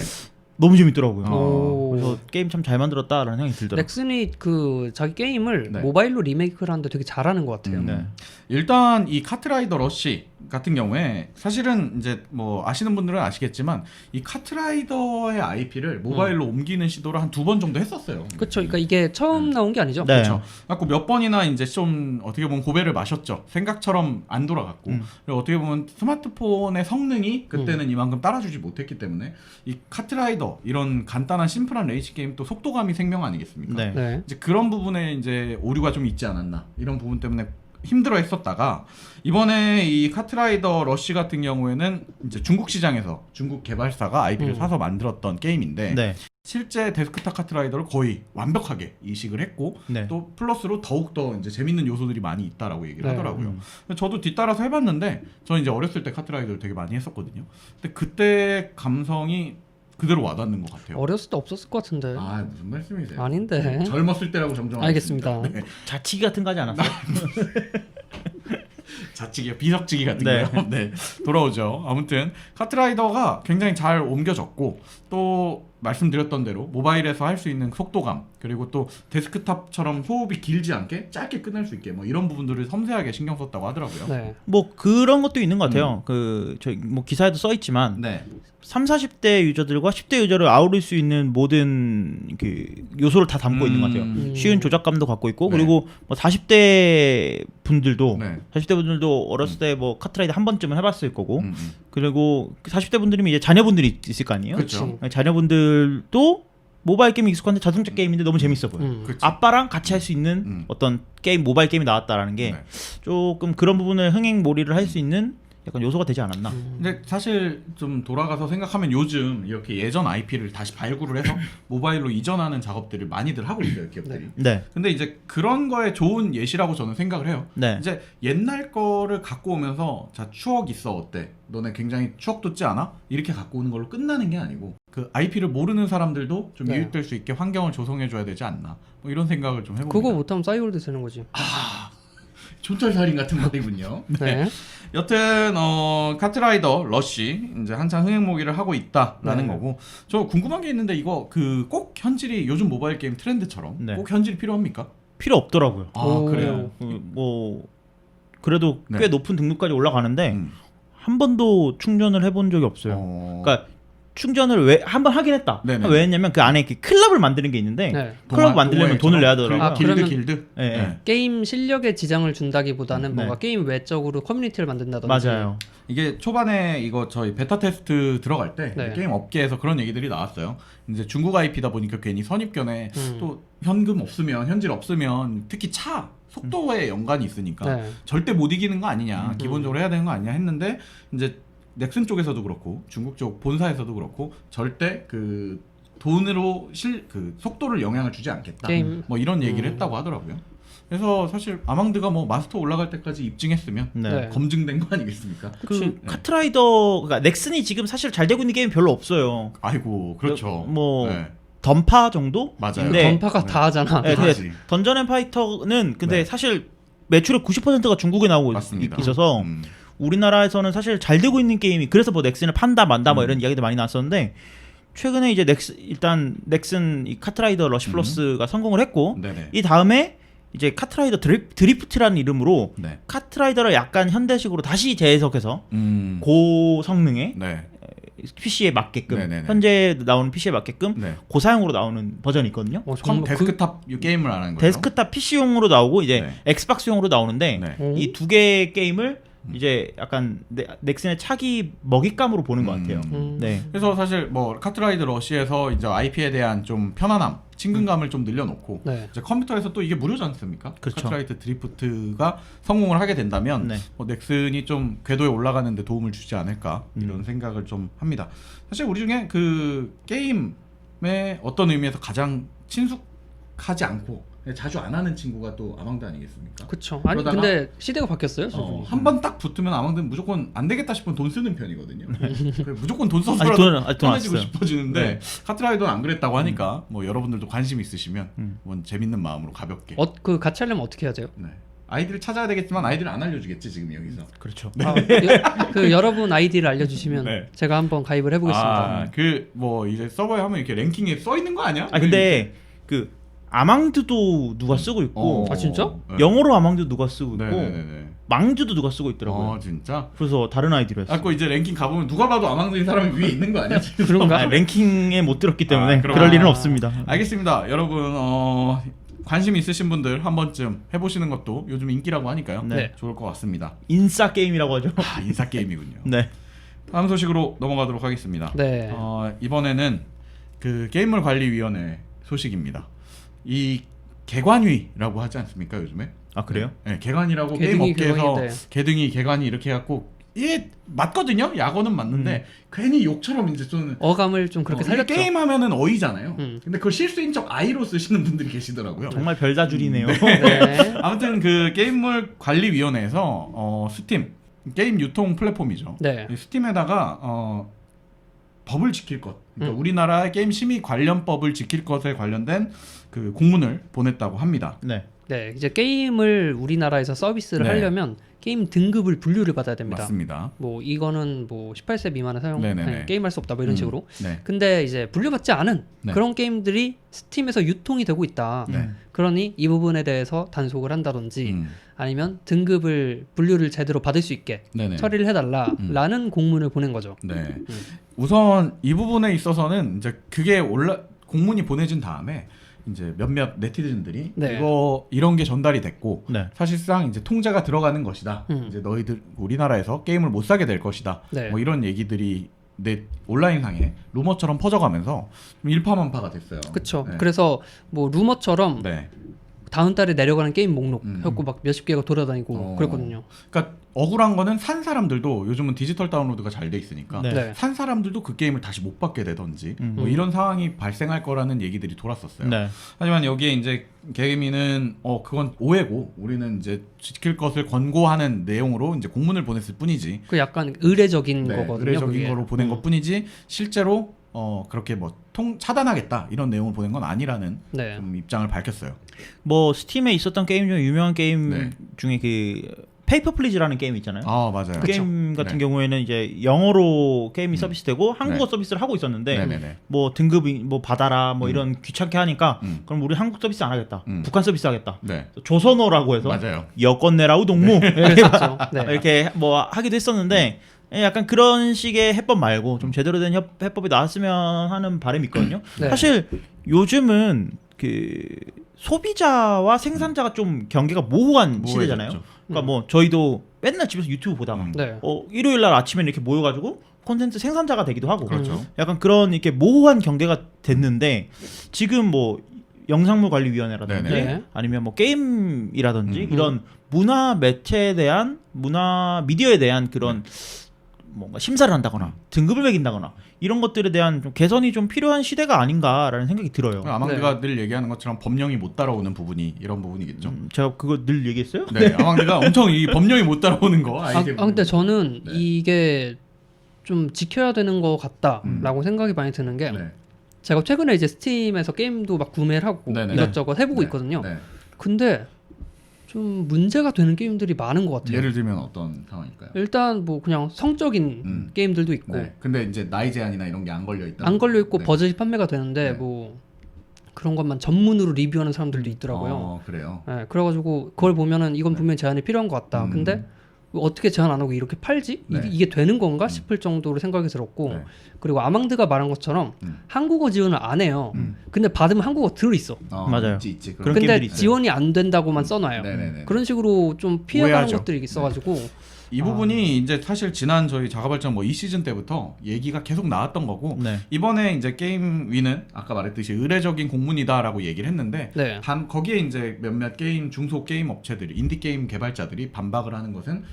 너무 재밌더라고요.
오.
그래서 게임 참 잘 만들었다라는 생각이 들더라고요.
넥슨이 그 자기 게임을
네.
모바일로 리메이크를 하는데 되게 잘하는 것 같아요.
네.
일단 이 카트라이더 러쉬 같은 경우에 사실은 이제 뭐 아시는 분들은 아시겠지만 이 카트라이더의 IP를 모바일로 옮기는 시도를 한 2번 정도 했었어요.
그렇죠. 그러니까 이게 처음 나온 게 아니죠.
네.
그렇죠. 갖고 몇 번이나 이제 좀 어떻게 보면 고배를 마셨죠. 생각처럼 안 돌아갔고 그리고 어떻게 보면 스마트폰의 성능이 그때는 이만큼 따라주지 못했기 때문에 이 카트라이더 이런 간단한 심플한 레이싱 게임 또 속도감이 생명 아니겠습니까?
네.
네.
이제 그런 부분에 이제 오류가 좀 있지 않았나 이런 부분 때문에 힘들어 했었다가 이번에 이 카트라이더 러쉬 같은 경우에는 이제 중국 시장에서 중국 개발사가 IP를 사서 만들었던 게임인데
네.
실제 데스크탑 카트라이더를 거의 완벽하게 이식을 했고
네.
또 플러스로 더욱더 이제 재밌는 요소들이 많이 있다라고 얘기를
네.
하더라고요. 저도 뒤따라서 해봤는데 저는 이제 어렸을 때 카트라이더를 되게 많이 했었거든요. 근데 그때 감성이 그대로 와닿는 것 같아요.
어렸을 때 없었을 것 같은데.
아 무슨 말씀이세요?
아닌데.
젊었을 때라고 정정하겠습니다.
알겠습니다.
네.
자치기 같은 거 하지 않았어요?
자치기요, 비석치기 같은
네.
거요. 네, 돌아오죠. 아무튼 카트라이더가 굉장히 잘 옮겨졌고 또 말씀드렸던 대로 모바일에서 할 수 있는 속도감 그리고 또 데스크탑처럼 호흡이 길지 않게 짧게 끝낼 수 있게 뭐 이런 부분들을 섬세하게 신경 썼다고 하더라고요.
네.
뭐 그런 것도 있는 것 같아요. 그 저희 뭐 기사에도 써 있지만
네.
3, 40대 유저들과 10대 유저를 아우를 수 있는 모든 그 요소를 다 담고 있는 것 같아요. 쉬운 조작감도 갖고 있고
네.
그리고 뭐 40대 분들도
네.
40대 분들도 어렸을 때 뭐 카트라이더 한 번쯤은 해봤을 거고
음.
그리고 40대 분들이면 이제 자녀분들이 있을 거 아니에요.
그렇죠.
자녀분들도 모바일 게임이 익숙한데 자동차 게임인데 너무 재밌어 보여요.
그치.
아빠랑 같이 할 수 있는 어떤 게임 모바일 게임이 나왔다라는 게
네.
조금 그런 부분을 흥행몰이를 할 수 있는 약간 요소가 되지 않았나.
근데 사실 좀 돌아가서 생각하면 요즘 이렇게 예전 IP를 다시 발굴을 해서 모바일로 이전하는 작업들을 많이들 하고 있어요, 기업들이.
네.
근데 이제 그런 거에 좋은 예시라고 저는 생각을 해요.
네.
이제 옛날 거를 갖고 오면서 자 추억 있어 어때? 너네 굉장히 추억 돋지 않아? 이렇게 갖고 오는 걸로 끝나는 게 아니고 그 IP를 모르는 사람들도 좀
네.
이익될 수 있게 환경을 조성해 줘야 되지 않나? 뭐 이런 생각을 좀 해봅니다.
그거 못하면 싸이월드 되는 거지.
촌철살인 같은 말이군요.
네.
여튼 카트라이더 러쉬 이제 한창 흥행모기를 하고 있다라는
네.
거고 저 궁금한 게 있는데 이거 그 꼭 현질이 요즘 모바일 게임 트렌드처럼
네.
꼭 현질이 필요합니까?
필요 없더라고요.
아
오.
그래요.
뭐 그래도
네.
꽤 높은 등급까지 올라가는데
음.
한 번도 충전을 해본 적이 없어요. 그러니까 충전을 왜 한 번 하긴 했다.
네네.
왜 했냐면 그 안에 이렇게 클럽을 만드는 게 있는데
네.
클럽 만들려면 돈을 내야 되더라고요.
아,
길드
그러면-
길드.
네.
네.
게임 실력에 지장을 준다기보다는 뭔가
네.
게임 외적으로 커뮤니티를 만든다든지.
맞아요.
이게 초반에 이거 저희 베타 테스트 들어갈 때
네.
게임 업계에서 그런 얘기들이 나왔어요. 이제 중국 IP다 보니까 괜히 선입견에
음.
또 현금 없으면 현질 없으면 특히 차 속도에 연관이 있으니까
네.
절대 못 이기는 거 아니냐 기본적으로 해야 되는 거 아니냐 했는데 이제 넥슨 쪽에서도 그렇고 중국 쪽 본사에서도 그렇고 절대 그 돈으로 그 속도를 영향을 주지 않겠다
게임.
뭐 이런 얘기를 했다고 하더라고요. 그래서 사실 아망드가 뭐 마스터 올라갈 때까지 입증했으면
네.
네.
검증된 거 아니겠습니까?
그치.
카트라이더 그러니까 넥슨이 지금 사실 잘 되고 있는 게임이 별로 없어요.
아이고 그렇죠.
뭐
네.
던파 정도?
맞아요.
네.
던파가 다 하잖아.
네,
하지.
근데 던전 앤 파이터는 근데
네.
사실 매출의 90%가 중국에 나오고
맞습니다.
있어서 우리나라에서는 사실 잘 되고 있는 게임이 그래서 뭐 넥슨을 판다 만다 뭐 이런 이야기도 많이 나왔었는데 최근에 이제 일단 넥슨 이 카트라이더 러시 플러스가 성공을 했고
네네.
이 다음에 이제 카트라이더 드리프트라는 이름으로
네.
카트라이더를 약간 현대식으로 다시 재해석해서 고성능의
네.
PC에 맞게끔
네네네.
현재 나오는 PC에 맞게끔
네.
고사양으로 나오는 버전이 있거든요.
정말
데스크탑 게임을 안 하는 거죠.
데스크탑 PC용으로 나오고 이제
네.
엑스박스용으로 나오는데
네.
오.
이 두 개의 게임을 이제 약간 넥슨의 차기 먹잇감으로 보는 것 같아요. 네.
그래서 사실 뭐 카트라이더 러시에서 이제 IP에 대한 좀 편안함, 친근감을 좀 늘려놓고
네.
이제 컴퓨터에서 또 이게 무료지 않습니까?
그렇죠.
카트라이더 드리프트가 성공을 하게 된다면
네.
뭐 넥슨이 좀 궤도에 올라가는데 도움을 주지 않을까 이런 생각을 좀 합니다. 사실 우리 중에 그 게임의 어떤 의미에서 가장 친숙하지 않고 자주 안 하는 친구가 또 아망드 아니겠습니까?
그쵸. 아니
그러다가-
근데 시대가 바뀌었어요. 수준이.
한 번 딱 붙으면 아망드는 무조건 안 되겠다 싶으면 돈 쓰는 편이거든요. 그래서 무조건 돈 써서라도
아직 돈 안
편해지고
썼어요.
싶어지는데
네.
카트라이더는 안 그랬다고 하니까 뭐 여러분들도 관심 있으시면 뭐 재밌는 마음으로 가볍게
그 같이 하려면 어떻게 해야 돼요?
네. 아이디를 찾아야 되겠지만 아이디를 안 알려주겠지 지금 여기서.
그렇죠.
그 여러분 아이디를 알려주시면
네.
제가 한번 가입을 해보겠습니다.
그 뭐 이제 서버에 하면 이렇게 랭킹에 써 있는 거 아니야?
근데 그 아망드도 누가 쓰고 있고
아, 진짜?
네.
영어로 아망드 누가 쓰고 있고
네네네.
망주도 누가 쓰고 있더라고요.
진짜?
그래서 다른 아이디로 했어요.
그 이제 랭킹 가보면 누가 봐도 아망드인 사람이 위에 있는 거 아니야 지금?
그런가?
랭킹에 못 들었기 때문에
그렇구나.
그럴 일은 없습니다.
알겠습니다. 여러분 관심 있으신 분들 한 번쯤 해보시는 것도 요즘 인기라고 하니까요.
네.
좋을 것 같습니다.
인싸 게임이라고 하죠.
인사 게임이군요.
네.
다음 소식으로 넘어가도록 하겠습니다.
네.
이번에는 그 게임물 관리위원회 소식입니다. 이 개관위라고 하지 않습니까 요즘에?
아 그래요?
네, 개관이라고
개등이
게임 업계에서
개관이, 네.
개등이 개관이 이렇게 해갖고 이게 맞거든요. 약어는 맞는데 괜히 욕처럼 이제 좀
어감을 좀 그렇게
이게
살렸죠.
게임 하면은 어이잖아요.
음.
근데 그걸 실수인적 아이로 쓰시는 분들이 계시더라고요.
정말 별다줄이네요.
네.
아무튼 그 게임물 관리위원회에서 스팀 게임 유통 플랫폼이죠.
네.
이 스팀에다가 법을 지킬 것, 그러니까
음.
우리나라 게임 심의 관련법을 지킬 것에 관련된 그 공문을 보냈다고 합니다.
네.
네, 이제 게임을 우리나라에서 서비스를
네.
하려면 게임 등급을 분류를 받아야 됩니다.
맞습니다.
뭐 이거는 뭐 18세 미만은
네네네.
게임할 수 없다 뭐 이런 식으로.
네.
근데 이제 분류받지 않은
네.
그런 게임들이 스팀에서 유통이 되고 있다.
네.
그러니 이 부분에 대해서 단속을 한다든지
음.
아니면 등급을 분류를 제대로 받을 수 있게
네네.
처리를 해달라라는 공문을 보낸 거죠.
네. 우선 이 부분에 있어서는 이제 그게 공문이 보내진 다음에 이제 몇몇 네티즌들이
네.
이런 게 전달이 됐고
네.
사실상 이제 통제가 들어가는 것이다. 이제 너희들 우리나라에서 게임을 못 사게 될 것이다.
네.
뭐 이런 얘기들이 온라인상에 루머처럼 퍼져가면서 좀 일파만파가 됐어요.
그렇죠.
네.
그래서 뭐 루머처럼
네.
다음 달에 내려가는 게임 목록
음.
해갖고 막 몇십 개가 돌아다니고 그랬거든요.
그러니까 억울한 거는 산 사람들도 요즘은 디지털 다운로드가 잘 돼 있으니까
네.
네.
산 사람들도 그 게임을 다시 못 받게 되던지 뭐
음.
이런 상황이 발생할 거라는 얘기들이 돌았었어요.
네.
하지만 여기에 이제 개미는 그건 오해고 우리는 이제 지킬 것을 권고하는 내용으로 이제 공문을 보냈을 뿐이지.
그 약간 의례적인
네,
거거든요.
의례적인
그게.
거로 보낸 것뿐이지 실제로 그렇게 뭐 차단하겠다 이런 내용을 보낸 건 아니라는
네.
좀 입장을 밝혔어요.
뭐 스팀에 있었던 게임 중에 유명한 게임
네.
중에 그 페이퍼 플리즈라는 게임 있잖아요.
아 맞아요.
그 게임 같은
네.
경우에는 이제 영어로 게임이 서비스되고 한국어
네.
서비스를 하고 있었는데
네네네.
뭐 등급이 뭐 받아라 뭐 이런 귀찮게 하니까 그럼 우리 한국 서비스 안 하겠다. 북한 서비스 하겠다.
네.
조선어라고 해서
맞아요.
여권 내라 우동무
그랬었죠. 네.
이렇게 뭐 하기도 했었는데 약간 그런 식의 해법 말고 좀 제대로 된 해법이 나왔으면 하는 바람이 있거든요.
네.
사실 요즘은 그 소비자와 생산자가 좀 경계가 모호한 시대잖아요.
모호해졌죠.
그러니까 뭐 저희도 맨날 집에서 유튜브 보다가
네.
일요일 날 아침에 이렇게 모여가지고 콘텐츠 생산자가 되기도 하고
그렇죠.
약간 그런 이렇게 모호한 경계가 됐는데 지금 뭐 영상물관리위원회라든지
네네.
아니면 뭐 게임이라든지 이런 문화 매체에 대한 문화 미디어에 대한 그런 뭔가 심사를 한다거나 등급을 매긴다거나 이런 것들에 대한 좀 개선이 좀 필요한 시대가 아닌가라는 생각이 들어요.
아망드가 늘 얘기하는 것처럼 법령이 못 따라오는 부분이 이런 부분이겠죠.
제가 그거 늘 얘기했어요?
네, 아망드가 엄청 이 법령이 못 따라오는 거.
근데 저는
네.
이게 좀 지켜야 되는 것 같다라고 생각이 많이 드는 게
네.
제가 최근에 이제 스팀에서 게임도 막 구매를 하고
네네.
이것저것 해보고
네.
있거든요.
네.
근데 좀 문제가 되는 게임들이 많은 것 같아요.
예를 들면 어떤 상황일까요?
일단 뭐 그냥 성적인 게임들도 있고
네. 근데 이제 나이 제한이나 이런 게 안 걸려 있다.
안 걸려 있고
네.
버젓이 판매가 되는데
네.
뭐 그런 것만 전문으로 리뷰하는 사람들도 있더라고요.
그래요.
네, 그래가지고 그걸 보면은 이건 분명히 제한이 필요한 것 같다. 근데 어떻게 제한 안 하고 이렇게 팔지?
네.
이게 되는 건가 싶을 정도로 생각이 들었고
네.
그리고 아망드가 말한 것처럼 한국어 지원을 안 해요. 근데 받으면 한국어 들어있어.
맞아요.
있지.
그런
근데
게임들이 있어요.
지원이 안 된다고만 써놔요.
네네네.
그런 식으로 좀 피해가는
오해하죠.
것들이 있어가지고
이 부분이 이제 사실 지난 저희 자가발전 뭐 이 시즌 때부터 얘기가 계속 나왔던 거고
네.
이번에 이제 게임위는 아까 말했듯이 의례적인 공문이다라고 얘기를 했는데
네.
거기에 이제 몇몇 게임 중소 게임 업체들이 인디 게임 개발자들이 반박을 하는 것은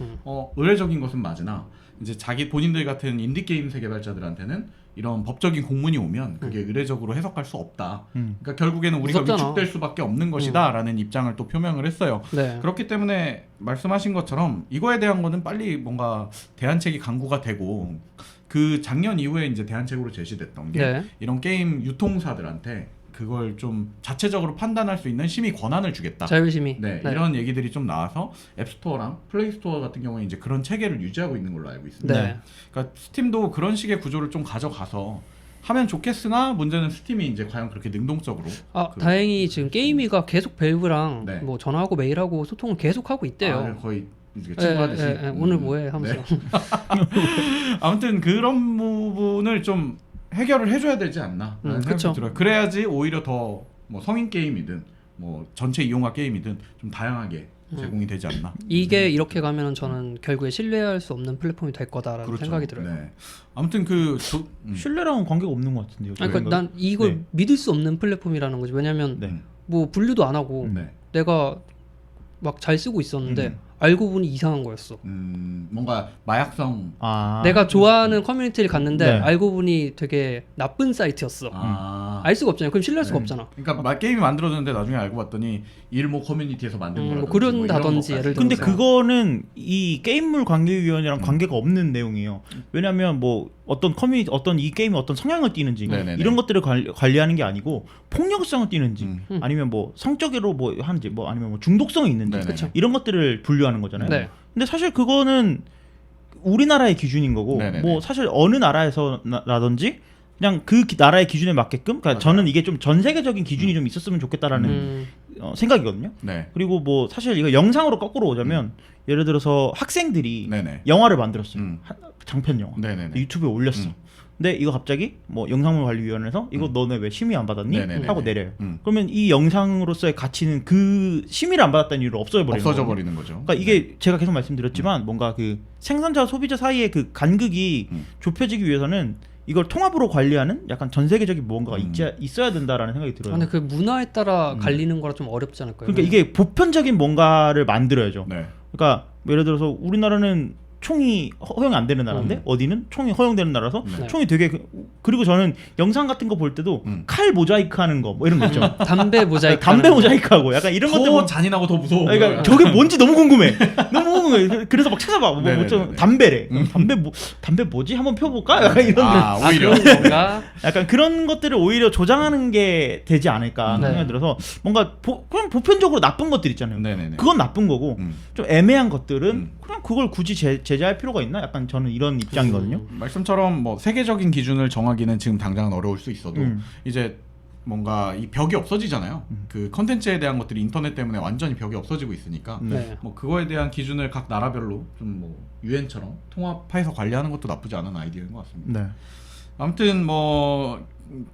의례적인 것은 맞으나 이제 자기 본인들 같은 인디 게임세 개발자들한테는 이런 법적인 공문이 오면 그게 의례적으로 해석할 수 없다. 그러니까 결국에는 우리가
무섭잖아.
위축될 수밖에 없는 것이다라는 입장을 또 표명을 했어요.
네.
그렇기 때문에 말씀하신 것처럼 이거에 대한 거는 빨리 뭔가 대안책이 강구가 되고 그 작년 이후에 이제 대안책으로 제시됐던 게
네.
이런 게임 유통사들한테 그걸 좀 자체적으로 판단할 수 있는 심의 권한을 주겠다.
자율심의.
네, 이런 얘기들이 좀 나와서 앱스토어랑 플레이스토어 같은 경우에 이제 그런 체계를 유지하고 있는 걸로 알고 있습니다.
네.
그러니까 스팀도 그런 식의 구조를 좀 가져가서 하면 좋겠으나 문제는 스팀이 이제 과연 그렇게 능동적으로
다행히 지금 게임위가 계속 밸브랑
네.
뭐 전화하고 메일하고 소통을 계속 하고 있대요.
거의 이제 친구하듯이
오늘 뭐해 하면서.
네. 아무튼 그런 부분을 좀 해결을 해줘야 되지 않나 라는 생각이
그쵸.
들어요. 그래야지 오히려 더 뭐 성인 게임이든 뭐 전체 이용화 게임이든 좀 다양하게 제공이 되지 않나.
이게 이렇게 가면은 저는 결국에 신뢰할 수 없는 플랫폼이 될 거다라는
그렇죠.
생각이 들어요.
네. 아무튼
신뢰랑은 관계가 없는 것 같은데요.
그러니까 난 이걸
네.
믿을 수 없는 플랫폼이라는 거지. 왜냐면
네.
뭐 분류도 안 하고
네.
내가 막 잘 쓰고 있었는데 알고 보니 이상한 거였어.
뭔가 마약성
내가 좋아하는 커뮤니티를 갔는데
네.
알고 보니 되게 나쁜 사이트였어. 알 수가 없잖아요. 그럼 신뢰할 수가 없잖아.
그러니까 게임이 만들어졌는데 나중에 알고 봤더니 일모 커뮤니티에서 만든 거라든지
뭐 그런다든지 예를 들어서.
근데 그거는 이 게임물 관계위원회랑 관계가 없는 내용이에요. 왜냐하면 뭐 어떤 커뮤니티 어떤 이 게임이 어떤 성향을 띠는지
네네네.
이런 것들을 관리하는 게 아니고 폭력성을 띠는지 아니면 뭐 성적으로 뭐 하는지 뭐 아니면 뭐 중독성이 있는지
네네네. 그쵸.
이런 것들을 분류하는 거잖아요.
네.
근데 사실 그거는 우리나라의 기준인 거고
네네네.
뭐 사실 어느 나라에서라든지 그냥 그 나라의 기준에 맞게끔 그러니까
맞아요.
저는 이게 좀 전 세계적인 기준이 좀 있었으면 좋겠다라는 생각이거든요.
네.
그리고 뭐 사실 이거 영상으로 거꾸로 오자면 예를 들어서 학생들이
네네.
영화를 만들었어요.
음.
장편 영화.
네네네.
유튜브에 올렸어. 근데 이거 갑자기 뭐 영상물관리위원회에서 이거 너네 왜 심의 안 받았니?
네네네네.
하고 내려요.
음.
그러면 이 영상으로서의 가치는 그 심의를 안 받았다는 이유로 없어져
없어져
거거든요.
버리는 거죠.
그러니까 이게 제가 계속 말씀드렸지만 뭔가 그 생산자와 소비자 사이의 그 간극이 좁혀지기 위해서는 이걸 통합으로 관리하는 약간 전 세계적인 무언가가 있어야 된다라는 생각이 들어요.
근데 그 문화에 따라 갈리는 거라 좀 어렵지 않을까요?
그러니까 이게 보편적인 뭔가를 만들어야죠.
네.
그러니까 예를 들어서 우리나라는 총이 허용이 안 되는 나라인데 어디는 총이 허용되는 나라서
네.
총이 되게 그리고 저는 영상 같은 거 볼 때도 칼 모자이크 하는 거 뭐 이런 거 있죠.
담배 모자이크.
담배 모자이크 하고 약간 이런 것들
더 잔인하고 더 무서워.
그러니까 저게 뭔지 너무 궁금해. 너무 궁금해. 그래서 막 찾아봐. 뭐
네네네네.
담배래. 담배 뭐지? 한번 펴볼까? 약간 이런
오히려.
그런 건가?
약간 그런 것들을 오히려 조장하는 게 되지 않을까
네.
생각이 들어서 뭔가 그냥 보편적으로 나쁜 것들 있잖아요.
네네네.
그건 나쁜 거고
음.
좀 애매한 것들은 그냥 그걸 굳이 제재할 필요가 있나? 약간 저는 이런 입장이거든요.
말씀처럼 뭐 세계적인 기준을 정하기는 지금 당장은 어려울 수 있어도 이제 뭔가 이 벽이 없어지잖아요. 그 컨텐츠에 대한 것들이 인터넷 때문에 완전히 벽이 없어지고 있으니까
네.
뭐 그거에 대한 기준을 각 나라별로 좀 뭐 유엔처럼 통합해서 관리하는 것도 나쁘지 않은 아이디어인 것 같습니다.
네.
아무튼 뭐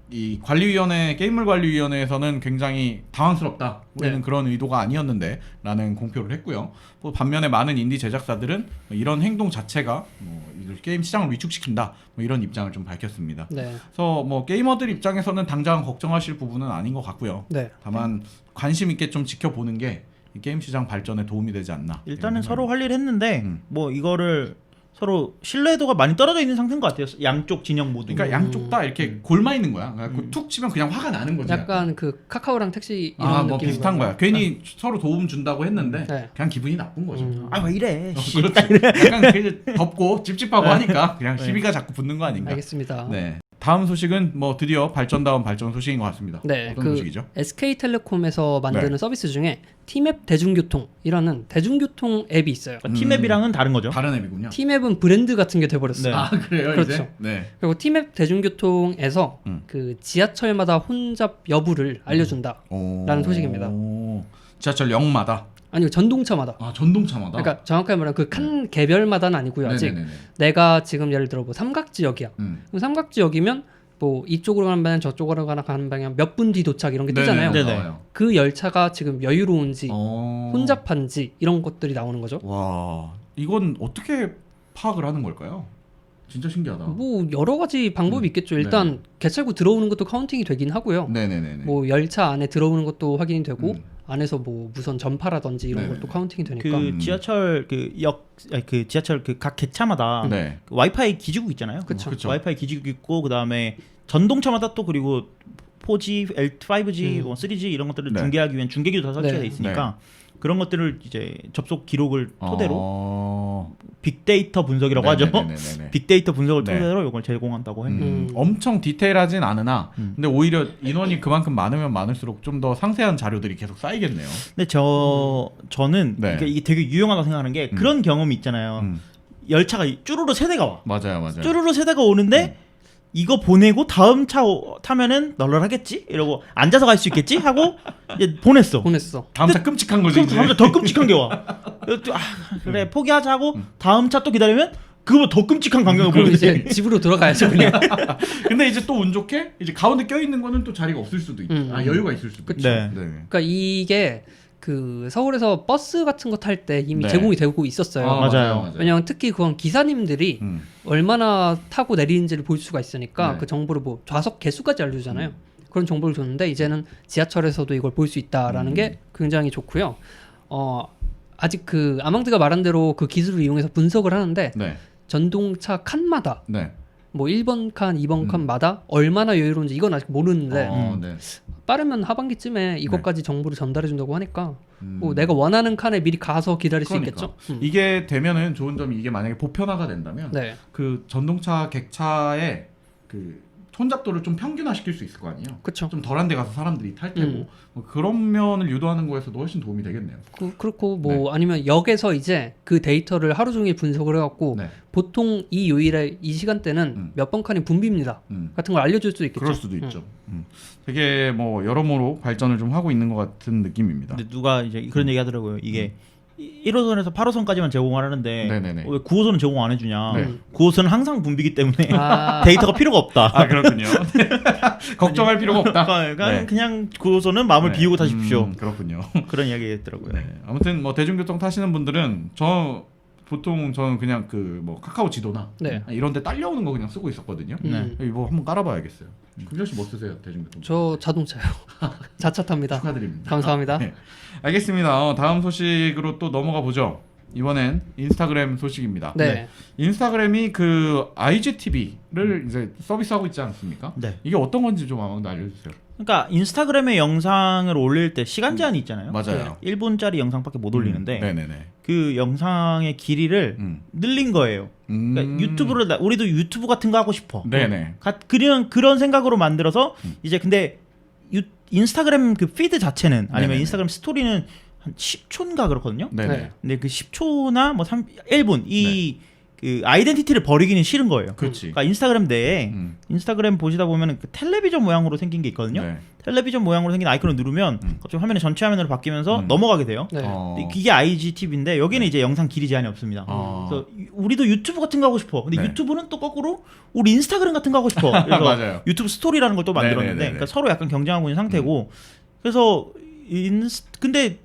이 관리위원회 게임물관리위원회에서는 굉장히 당황스럽다. 우리는
네.
그런 의도가 아니었는데라는 공표를 했고요. 뭐 반면에 많은 인디 제작사들은 이런 행동 자체가 뭐 이들 게임 시장을 위축시킨다. 뭐 이런 입장을 좀 밝혔습니다.
네.
그래서 뭐 게이머들 입장에서는 당장 걱정하실 부분은 아닌 것 같고요.
네.
다만 관심 있게 좀 지켜보는 게 이 게임 시장 발전에 도움이 되지 않나.
일단은
이런
서로 할 일 했는데
음.
뭐 이거를 서로 신뢰도가 많이 떨어져 있는 상태인 것 같아요. 양쪽 진영 모두.
그러니까 양쪽 다 이렇게 골마 있는 거야. 그러니까 툭 치면 그냥 화가 나는 거지.
약간 그 카카오랑 택시 이런
뭐
느낌인
비슷한
거예요.
거야. 괜히 서로 도움 준다고 했는데
네.
그냥 기분이 나쁜 거죠.
아 왜 이래?
그렇지. 약간 그게 덥고 찝찝하고 하니까 그냥 시비가 자꾸 붙는 거 아닌가.
알겠습니다.
네. 다음 소식은 뭐 드디어 발전 발전 소식인 것 같습니다.
네,
어떤
그
소식이죠?
SK텔레콤에서 만드는
네.
서비스 중에 티맵 대중교통이라는 대중교통 앱이 있어요.
그러니까 팀앱이랑은 다른 거죠.
다른 앱이군요.
티맵은 브랜드 같은 게 돼버렸어요.
네.
아 그래요
그렇죠.
이제? 네.
그리고 티맵 대중교통에서
음.
그 지하철마다 혼잡 여부를 알려준다. 라는 소식입니다.
지하철 역마다.
아니요, 전동차마다.
아 전동차마다.
그러니까 정확하게 말하면 그 칸 개별마다는 아니고요. 아직
네네네네.
내가 지금 예를 들어 뭐 삼각지역이야. 그럼 삼각지역이면 뭐 이쪽으로 가는 방향 저쪽으로 가는 방향 몇 분 뒤 도착 이런 게 뜨잖아요.
네네.
나와요.
그 열차가 지금 여유로운지
어.
혼잡한지 이런 것들이 나오는 거죠.
와 이건 어떻게 파악을 하는 걸까요? 진짜 신기하다.
뭐 여러 가지 방법이 있겠죠. 일단 개찰구 들어오는 것도 카운팅이 되긴 하고요.
네네네네.
뭐 열차 안에 들어오는 것도 확인이 되고
음.
안에서 뭐 무선 전파라든지 이런
네네네.
것도 카운팅이 되니까.
그 지하철 그 지하철 그 각 객차마다
네.
그 와이파이 기지국 있잖아요.
그쵸.
그쵸.
와이파이 기지국 있고 그다음에 전동차마다 또 그리고 4G, 5G, 뭐 3G 이런 것들을
네.
중계하기 위한 중계기도 다 설치가
네.
돼 있으니까 그런 것들을 이제 접속 기록을 토대로
어...
빅데이터 분석이라고 하죠.
네네네네네.
빅데이터 분석을
네.
토대로 이걸 제공한다고 했는데
엄청 디테일하진 않으나 근데 오히려 인원이 그만큼 많으면 많을수록 좀 더 상세한 자료들이 계속 쌓이겠네요.
근데 저는
네.
이게 되게 유용하다고 생각하는 게 그런 경험이 있잖아요. 열차가 쭈루루 세대가 와.
맞아요.
쭈루루 세대가 오는데 이거 보내고 다음 차 타면은 널널하겠지? 이러고 앉아서 갈 수 있겠지? 하고 이제 보냈어.
다음 차 끔찍한 거지.
그럼
이제.
다음 차 더 끔찍한 게 와. 그래 포기하자 하고 다음 차 또 기다리면 그거보다 더 끔찍한 광경을
그럼
보는데
이제 집으로 돌아가야죠 그냥.
근데 이제 또 운 좋게 이제 가운데 껴 있는 거는 또 자리가 없을 수도 있고, 여유가 있을 수도 있고.
네.
그러니까 이게 그 서울에서 버스 같은 거 탈 때 이미
네.
제공이 되고 있었어요.
맞아요.
왜냐면 특히 그건 기사님들이 얼마나 타고 내리는지를 볼 수가 있으니까
네.
그 정보를 뭐 좌석 개수까지 알려주잖아요. 그런 정보를 줬는데 이제는 지하철에서도 이걸 볼 수 있다라는 게 굉장히 좋고요. 아직 그 아망드가 말한 대로 그 기술을 이용해서 분석을 하는데
네.
전동차 칸마다
네.
뭐 1번 칸, 2번 칸마다 얼마나 여유로운지 이건 아직 모르는데
네.
빠르면 하반기쯤에 이것까지 정보를 전달해 준다고 하니까 뭐 내가 원하는 칸에 미리 가서 기다릴
그러니까.
수 있겠죠.
이게 되면은 좋은 점이 이게 만약에 보편화가 된다면
네.
그 전동차 객차의 그 혼잡도를 좀 평균화시킬 수 있을 거 아니에요.
그렇죠.
좀 덜한 데 가서 사람들이 탈 테고 뭐 그런 면을 유도하는 거에서도 훨씬 도움이 되겠네요.
그렇고 뭐 아니면 역에서 이제 그 데이터를 하루 종일 분석을 해갖고
네.
보통 이 요일에 이 시간대는 몇 번 칸이 붐빕니다 같은 걸 알려줄 수 있겠죠.
그럴 수도 있죠. 되게 뭐 여러모로 발전을 좀 하고 있는 것 같은 느낌입니다.
근데 누가 이제 그런 얘기 하더라고요. 이게 1호선에서 8호선까지만 제공을 하는데
네네네.
왜 9호선은 제공 안 해주냐.
네.
9호선은 항상 붐비기 때문에
아.
데이터가 필요가 없다.
아 그렇군요. 걱정할 필요가 없다.
그러니까
네.
그냥 9호선은 마음을
네.
비우고 타십시오.
그렇군요.
그런 이야기 했더라고요.
네. 아무튼 뭐 대중교통 타시는 분들은 보통 저는 그냥 그 뭐 카카오 지도나
네.
이런데 딸려오는 거 그냥 쓰고 있었거든요.
네.
이거 한번 깔아봐야겠어요. 금전 씨뭐 쓰세요 대중교통?
저 자동차요. 자차 탑니다.
축하드립니다.
감사합니다.
네. 알겠습니다. 다음 소식으로 또 넘어가 보죠. 이번엔 인스타그램 소식입니다.
네.
인스타그램이 그 IGTV를 이제 서비스하고 있지 않습니까?
네.
이게 어떤 건지 좀 아무도 알려주세요.
그러니까 인스타그램에 영상을 올릴 때 시간 제한이 있잖아요.
맞아요.
1분짜리 영상밖에 못 올리는데
네네네.
그 영상의 길이를 늘린 거예요. 그러니까 유튜브를 우리도 유튜브 같은 거 하고 싶어.
네네.
그런 생각으로 만들어서 이제 근데 인스타그램 그 피드 자체는 아니면
네네네.
인스타그램 스토리는 한 10초인가 그렇거든요.
네네.
네.
근데 그 10초나 뭐 1분 그 아이덴티티를 버리기는 싫은 거예요.
그렇지.
그러니까 인스타그램 내에 인스타그램 보시다 보면 그 텔레비전 모양으로 생긴 게 있거든요.
네.
텔레비전 모양으로 생긴 아이콘을 누르면 갑자기 화면이 전체 화면으로 바뀌면서 넘어가게 돼요.
네.
근데 이게 IGTV인데 여기는 이제 영상 길이 제한이 없습니다. 그래서 우리도 유튜브 같은 거 하고 싶어. 근데
네.
유튜브는 또 거꾸로 우리 인스타그램 같은 거 하고 싶어. 그래서
맞아요.
유튜브 스토리라는 걸 또 만들었는데
네네네네.
그러니까 서로 약간 경쟁하고 있는 상태고 그래서 근데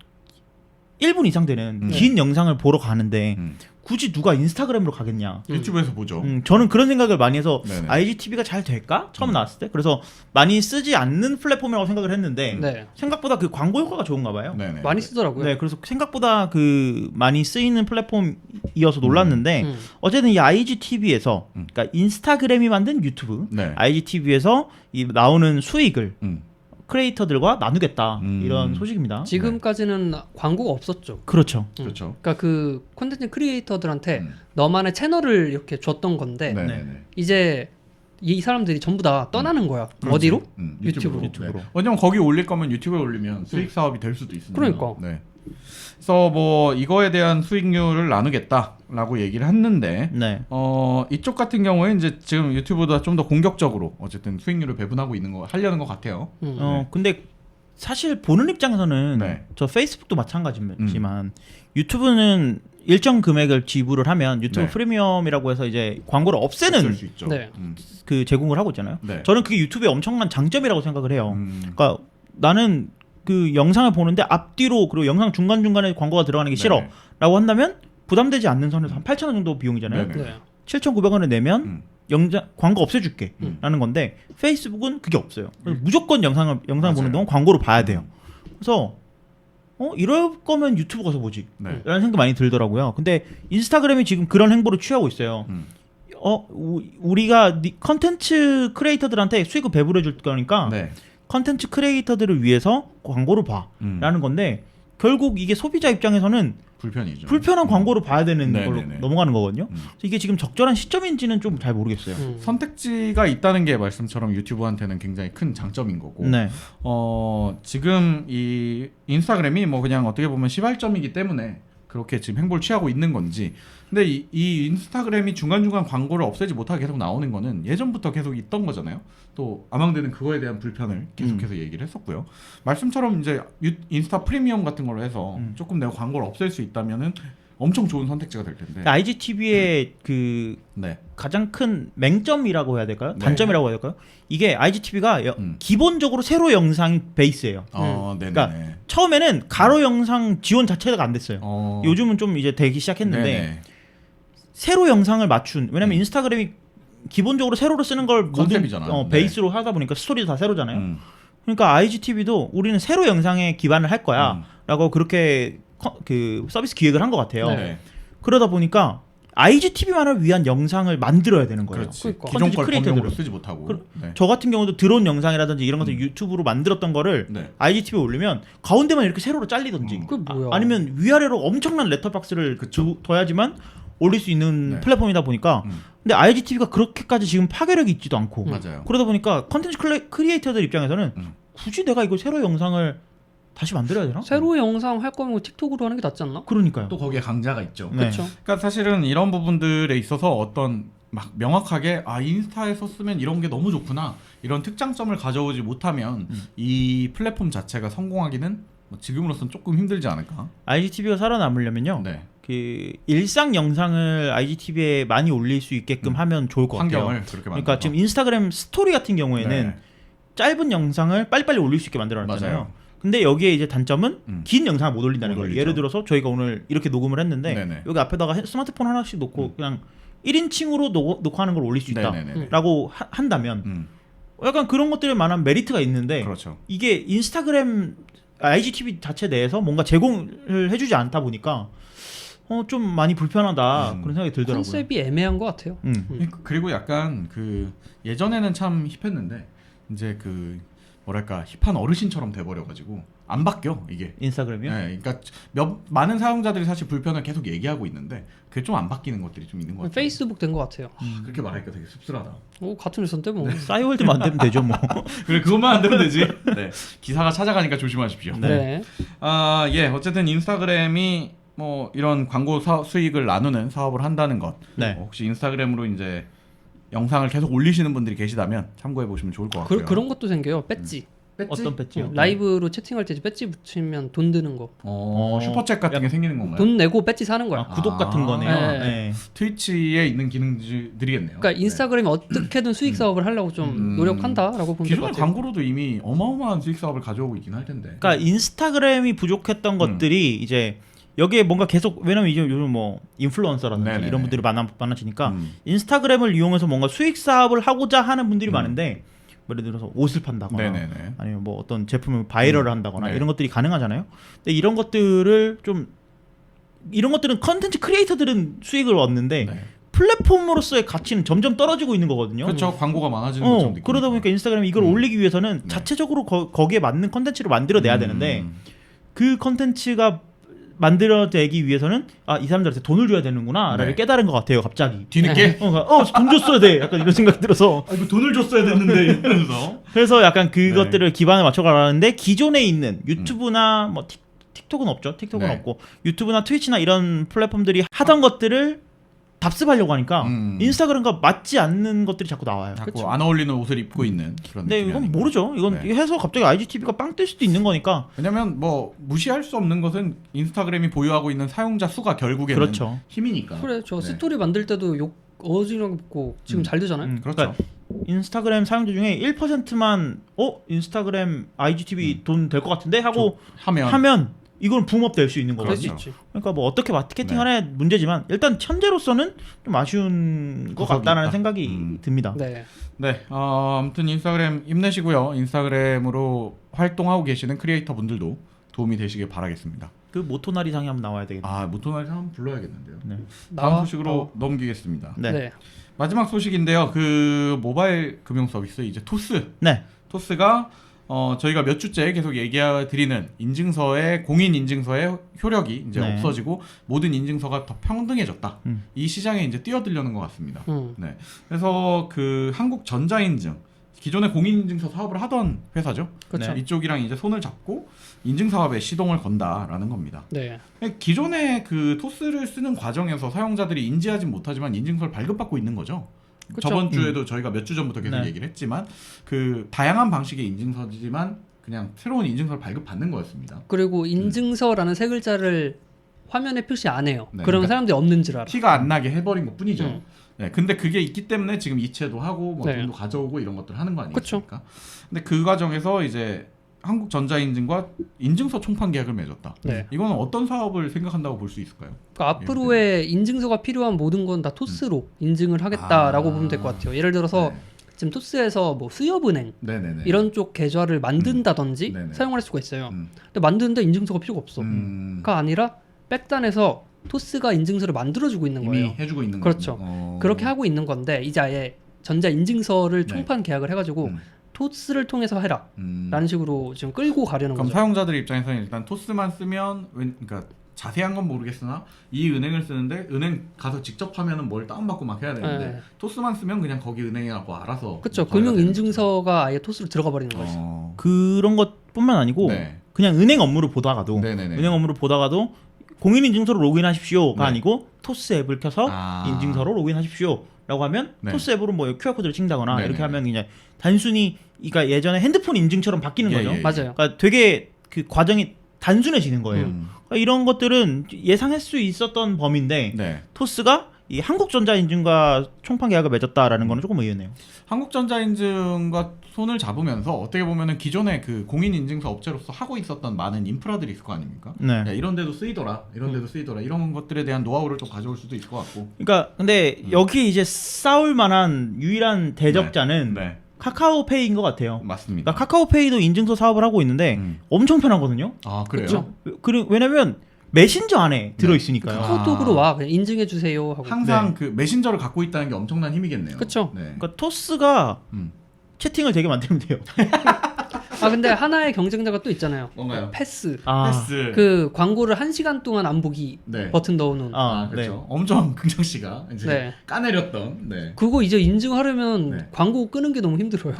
1분 이상 되는 긴 영상을 보러 가는데 굳이 누가 인스타그램으로 가겠냐.
유튜브에서 보죠.
저는 그런 생각을 많이 해서
네네.
IGTV가 잘 될까? 처음 나왔을 때. 그래서 많이 쓰지 않는 플랫폼이라고 생각을 했는데
네.
생각보다 그 광고 효과가 좋은가 봐요.
네네.
많이 쓰더라고요.
네, 그래서 생각보다 그 많이 쓰이는 플랫폼이어서 놀랐는데 어쨌든 이 IGTV에서 그러니까 인스타그램이 만든 유튜브,
네.
IGTV에서 이 나오는 수익을
음.
크리에이터들과 나누겠다 이런 소식입니다.
지금까지는 광고가 없었죠.
그렇죠.
그렇죠.
그러니까 그 콘텐츠 크리에이터들한테 너만의 채널을 이렇게 줬던 건데
네네네.
이제 이 사람들이 전부 다 떠나는 거야. 어디로? 유튜브로.
유튜브로.
네. 왜냐면 거기 올릴 거면 유튜브에 올리면 수익 사업이 될 수도 있으니까.
그러니까.
네. 그래서 뭐 이거에 대한 수익률을 나누겠다라고 얘기를 했는데
네.
이쪽 같은 경우에 이제 지금 유튜브보다 좀 더 공격적으로 어쨌든 수익률을 배분하고 있는 거 하려는 것 같아요.
근데 사실 보는 입장에서는
네.
저 페이스북도 마찬가지지만 유튜브는 일정 금액을 지불을 하면 유튜브
네.
프리미엄이라고 해서 이제 광고를 없애는
없앨 수 있죠.
네.
그 제공을 하고 있잖아요.
네.
저는 그게 유튜브의 엄청난 장점이라고 생각을 해요. 그러니까 나는 그 영상을 보는데 앞뒤로 그리고 영상 중간중간에 광고가 들어가는 게 싫어
네.
라고 한다면 부담되지 않는 선에서 한 8,000원 정도 비용이잖아요.
네.
네.
7,900원을 내면 광고 없애줄게 라는 건데 페이스북은 그게 없어요. 그래서 무조건 영상 보는 동안 광고를 봐야 돼요. 그래서 이럴 거면 유튜브 가서 보지
네.
라는 생각이 많이 들더라고요. 근데 인스타그램이 지금 그런 행보를 취하고 있어요. 우리가 컨텐츠 크리에이터들한테 수익을 배분해 줄 거니까
네.
컨텐츠 크리에이터들을 위해서 광고를 봐 라는 건데 결국 이게 소비자 입장에서는
불편이죠.
불편한 광고를 봐야 되는
네네네.
걸로 넘어가는 거거든요. 그래서 이게 지금 적절한 시점인지는 좀 잘 모르겠어요.
선택지가 있다는 게 말씀처럼 유튜브한테는 굉장히 큰 장점인 거고.
네.
지금 이 인스타그램이 뭐 그냥 어떻게 보면 시발점이기 때문에 그렇게 지금 행보를 취하고 있는 건지. 근데 이 인스타그램이 중간중간 광고를 없애지 못하게 계속 나오는 거는 예전부터 계속 있던 거잖아요. 또 아망대는 그거에 대한 불편을 계속해서 얘기를 했었고요. 말씀처럼 이제 인스타 프리미엄 같은 걸로 해서 조금 내가 광고를 없앨 수 있다면은 엄청 좋은 선택지가 될 텐데.
IGTV의 그
네.
가장 큰 맹점이라고 해야 될까요?
네.
단점이라고 해야 될까요? 이게 IGTV가 기본적으로 세로 영상이 베이스예요.
네네.
그러니까 처음에는 가로 영상 지원 자체가 안 됐어요. 요즘은 좀 이제 되기 시작했는데
네네.
세로 영상을 맞춘 왜냐면 인스타그램이 기본적으로 세로로 쓰는 걸 모든
컨셉이잖아요. 네.
베이스로 하다 보니까 스토리도 다 세로잖아요. 그러니까 IGTV도 우리는 세로 영상에 기반을 할 거야라고 그렇게 그 서비스 기획을 한 것 같아요.
네.
그러다 보니까 IGTV만을 위한 영상을 만들어야 되는 거예요.
그렇지.
그러니까.
기존
컨텐츠
걸
크리에이터들은.
범용으로 쓰지 못하고. 네.
저 같은 경우도 드론 영상이라든지 이런 것들 유튜브로 만들었던 거를
네.
IGTV에 올리면 가운데만 이렇게 세로로 잘리든지
그게 뭐야?
아니면 위아래로 엄청난 렛터박스를
그쵸.
둬야지만 올릴 수 있는
네.
플랫폼이다 보니까 근데 IGTV가 그렇게까지 지금 파괴력이 있지도 않고
맞아요.
그러다 보니까 컨텐츠 크리에이터들 입장에서는 굳이 내가 이거 세로 영상을 다시 만들어야 되나?
새로 영상 할 거면 틱톡으로 하는 게 낫지 않나?
그러니까요.
또 거기에 강자가 있죠.
네.
그렇죠.
그러니까 사실은 이런 부분들에 있어서 어떤 막 명확하게 인스타에서 쓰면 이런 게 너무 좋구나 이런 특장점을 가져오지 못하면 이 플랫폼 자체가 성공하기는 뭐 지금으로선 조금 힘들지 않을까?
IGTV가 살아남으려면요.
네.
그 일상 영상을 IGTV에 많이 올릴 수 있게끔 하면 좋을 것 같아요.
환경을 그렇게 만들어.
그러니까 지금 인스타그램 스토리 같은 경우에는
네.
짧은 영상을 빨리빨리 올릴 수 있게 만들어놨잖아요.
맞아요.
근데 여기에 이제 단점은 긴 영상을 못 올린다는
못
거예요.
올리죠.
예를 들어서 저희가 오늘 이렇게 녹음을 했는데
네네.
여기 앞에다가 스마트폰 하나씩 놓고 그냥 1인칭으로 놓고 하는 걸 올릴 수
네네네.
있다라고 한다면 약간 그런 것들에 만한 메리트가 있는데
그렇죠.
이게 인스타그램 IGTV 자체 내에서 뭔가 제공을 해주지 않다 보니까 좀 많이 불편하다 그런 생각이 들더라고요.
컨셉이 애매한 것 같아요.
그리고 약간 그 예전에는 참 힙했는데 이제 그 뭐랄까 힙한 어르신처럼 돼버려가지고 안 바뀌어 이게.
인스타그램이요?
네, 그러니까 많은 사용자들이 사실 불편을 계속 얘기하고 있는데 그게 좀 안 바뀌는 것들이 좀 있는 것 같아요.
페이스북 된 것 같아요.
그렇게 말하니까 되게 씁쓸하다.
오, 같은 회사인데 뭐.
싸이월드만 안 되면 되죠 뭐.
그래 그것만 안 되면 되지. 네, 기사가 찾아가니까 조심하십시오.
네.
예, 어쨌든 인스타그램이 뭐 이런 광고 수익을 나누는 사업을 한다는 것.
네.
혹시 인스타그램으로 이제 영상을 계속 올리시는 분들이 계시다면 참고해 보시면 좋을 것 같고요.
그런 것도 생겨요. 배지.
어떤 배지요?
라이브로 채팅할 때 배지 붙이면 돈 드는 거.
슈퍼챗 같은 게 생기는 건가요?
돈 내고 배지 사는 거야.
구독 같은 거네요.
네.
네.
트위치에 있는 기능들이겠네요.
그러니까 인스타그램이 어떻게든 수익 사업을 하려고 좀 노력한다라고 보면 될 것
기존의
같아요.
광고로도 이미 어마어마한 수익 사업을 가져오고 있긴 할 텐데.
그러니까 인스타그램이 부족했던 것들이 이제 여기에 뭔가 계속 왜냐면 이제 요즘 뭐 인플루언서라든지
네네네.
이런 분들이 많아지니까 인스타그램을 이용해서 뭔가 수익 사업을 하고자 하는 분들이 많은데 예를 들어서 옷을 판다거나
네네네.
아니면 뭐 어떤 제품을 바이럴을 한다거나
네.
이런 것들이 가능하잖아요. 근데 이런 것들은 컨텐츠 크리에이터들은 수익을 얻는데
네.
플랫폼으로서의 가치는 점점 떨어지고 있는 거거든요.
그렇죠. 광고가 많아지는 걸 좀 느끼니까.
그러다 보니까 인스타그램이 이걸 올리기 위해서는
네.
자체적으로 거기에 맞는 컨텐츠를 만들어내야 되는데 그 컨텐츠가 만들어내기 위해서는 이 사람들한테 돈을 줘야 되는구나 라를
네.
깨달은 것 같아요 갑자기.
뒤늦게
돈 줬어야 돼 약간 이런 생각이 들어서
이거 돈을 줬어야 됐는데 이러면서
그래서 약간
네.
그것들을 기반에 맞춰가라는데 기존에 있는 유튜브나 뭐 틱톡은 없죠. 틱톡은
네.
없고 유튜브나 트위치나 이런 플랫폼들이 하던 것들을 답습하려고 하니까 인스타그램과 맞지 않는 것들이 자꾸 나와요.
자꾸 안 어울리는 옷을 입고 있는 그런
근데
느낌이
이건
아닌가.
모르죠. 이건
네.
해서 갑자기 IGTV가 빵 뜰 수도 있는 거니까.
왜냐면 뭐 무시할 수 없는 것은 인스타그램이 보유하고 있는 사용자 수가 결국에는
그렇죠.
힘이니까.
그래, 저
네.
스토리 만들 때도 욕 어지럽게 먹고 지금 잘 되잖아요.
그렇죠.
그러니까 인스타그램 사용자 중에 1%만 인스타그램 IGTV 돈 될 것 같은데 하고 하면 이건 붐업 될 수 있는
그럴 수
거거든요.
있지.
그러니까 뭐 어떻게 마케팅하냐의 문제지만 일단 현재로서는 좀 아쉬운 것
구석이
같다라는
있다.
생각이 듭니다.
네.
네, 아무튼 인스타그램 힘내시고요. 인스타그램으로 활동하고 계시는 크리에이터 분들도 도움이 되시길 바라겠습니다.
그 모토나리상이 한번 나와야 되겠네요.
모토나리 한번 불러야겠는데요.
네.
다음 소식으로 넘기겠습니다.
네.
네.
마지막 소식인데요. 그 모바일 금융 서비스 이제 토스.
네.
토스가 저희가 몇 주째 계속 얘기드리는 인증서의 공인 인증서의 효력이 이제
네.
없어지고 모든 인증서가 더 평등해졌다. 이 시장에 이제 뛰어들려는 것 같습니다. 네. 그래서 그 한국 전자인증 기존에 공인 인증서 사업을 하던 회사죠.
그렇죠.
네. 이쪽이랑 이제 손을 잡고 인증 사업에 시동을 건다라는 겁니다.
네.
기존에 그 토스를 쓰는 과정에서 사용자들이 인지하지 못하지만 인증서를 발급받고 있는 거죠.
그쵸?
저번 주에도 저희가 몇 주 전부터 계속
네.
얘기를 했지만 그 다양한 방식의 인증서지만 그냥 새로운 인증서를 발급받는 거였습니다.
그리고 인증서라는 세 글자를 화면에 표시 안 해요.
네,
그러면
그러니까
사람들이 없는 줄 알아.
티가 안 나게 해버린 것 뿐이죠. 네, 근데 그게 있기 때문에 지금 이체도 하고 뭐
네.
돈도 가져오고 이런 것들을 하는 거 아니겠습니까? 근데 그 과정에서 이제 한국전자인증과 인증서 총판 계약을 맺었다.
네.
이거는 어떤 사업을 생각한다고 볼 수 있을까요?
그러니까 앞으로의 인증서가 필요한 모든 건 다 토스로 인증을 하겠다라고 보면 될 것 같아요. 예를 들어서 지금 토스에서 뭐 수협은행
네네네.
이런 쪽 계좌를 만든다든지
네네.
사용할 수가 있어요. 근데 만드는데 인증서가 필요가 없어. 가 아니라 백단에서 토스가 인증서를 만들어주고 있는
이미
거예요.
해주고 있는
그렇죠.
거군요.
그렇게 하고 있는 건데 이제 아예 전자 인증서를
네.
총판 계약을 해가지고 토스를 통해서 해라 라는 식으로 지금 끌고 가려는
그럼
거죠.
사용자들 입장에서는 일단 토스만 쓰면 그러니까 자세한 건 모르겠으나 이 은행을 쓰는데 은행 가서 직접 하면은 뭘 다운받고 막 해야 되는데
네.
토스만 쓰면 그냥 거기 은행이라고 알아서
그렇죠.
거기다
금융
대는
인증서가 아예 토스로 들어가 버리는
거죠.
거죠.
그런 것뿐만 아니고
네.
그냥 은행 업무를 보다가도
네네네.
은행 업무를 보다가도 공인인증서로 로그인하십시오가
네.
아니고 토스 앱을 켜서
아.
인증서로 로그인하십시오라고 하면
네.
토스 앱으로 뭐 QR코드를 찍다거나
네네네.
이렇게 하면 그냥 단순히 그러니까 예전에 핸드폰 인증처럼 바뀌는
예,
거죠.
예, 예.
맞아요.
그러니까 되게 그 과정이 단순해지는 거예요. 그러니까 이런 것들은 예상할 수 있었던 범위인데
네.
토스가 이 한국전자인증과 총판 계약을 맺었다라는 거는 조금 의외네요.
한국전자인증과 손을 잡으면서 어떻게 보면은 기존의 그 공인인증서 업체로서 하고 있었던 많은 인프라들이 있을 거 아닙니까?
네.
야, 이런 데도 쓰이더라, 이런 데도 쓰이더라, 이런 것들에 대한 노하우를 좀 가져올 수도 있을 것 같고.
그러니까 근데 여기 이제 싸울 만한 유일한 대적자는
네,
카카오페이인 것 같아요.
맞습니다.
그러니까 카카오페이도 인증서 사업을 하고 있는데 엄청 편하거든요.
아 그래요?
그쵸.
왜냐면 메신저 안에 들어 있으니까요.
카카오톡으로 와 그냥 인증해 주세요 하고.
항상
네.
그 메신저를 갖고 있다는 게 엄청난 힘이겠네요.
그쵸.
네.
그러니까 토스가
음.
채팅을 되게 만들면 돼요.
아 근데 하나의 경쟁자가 또 있잖아요.
뭔가요?
패스.
패스.
그 광고를 1시간 동안 안 보기
네.
버튼 넣어놓은.
아, 그렇죠. 엄청 긍정 씨가 이제
네.
까내렸던. 네.
그거 이제 인증하려면
네.
광고 끄는 게 너무 힘들어요.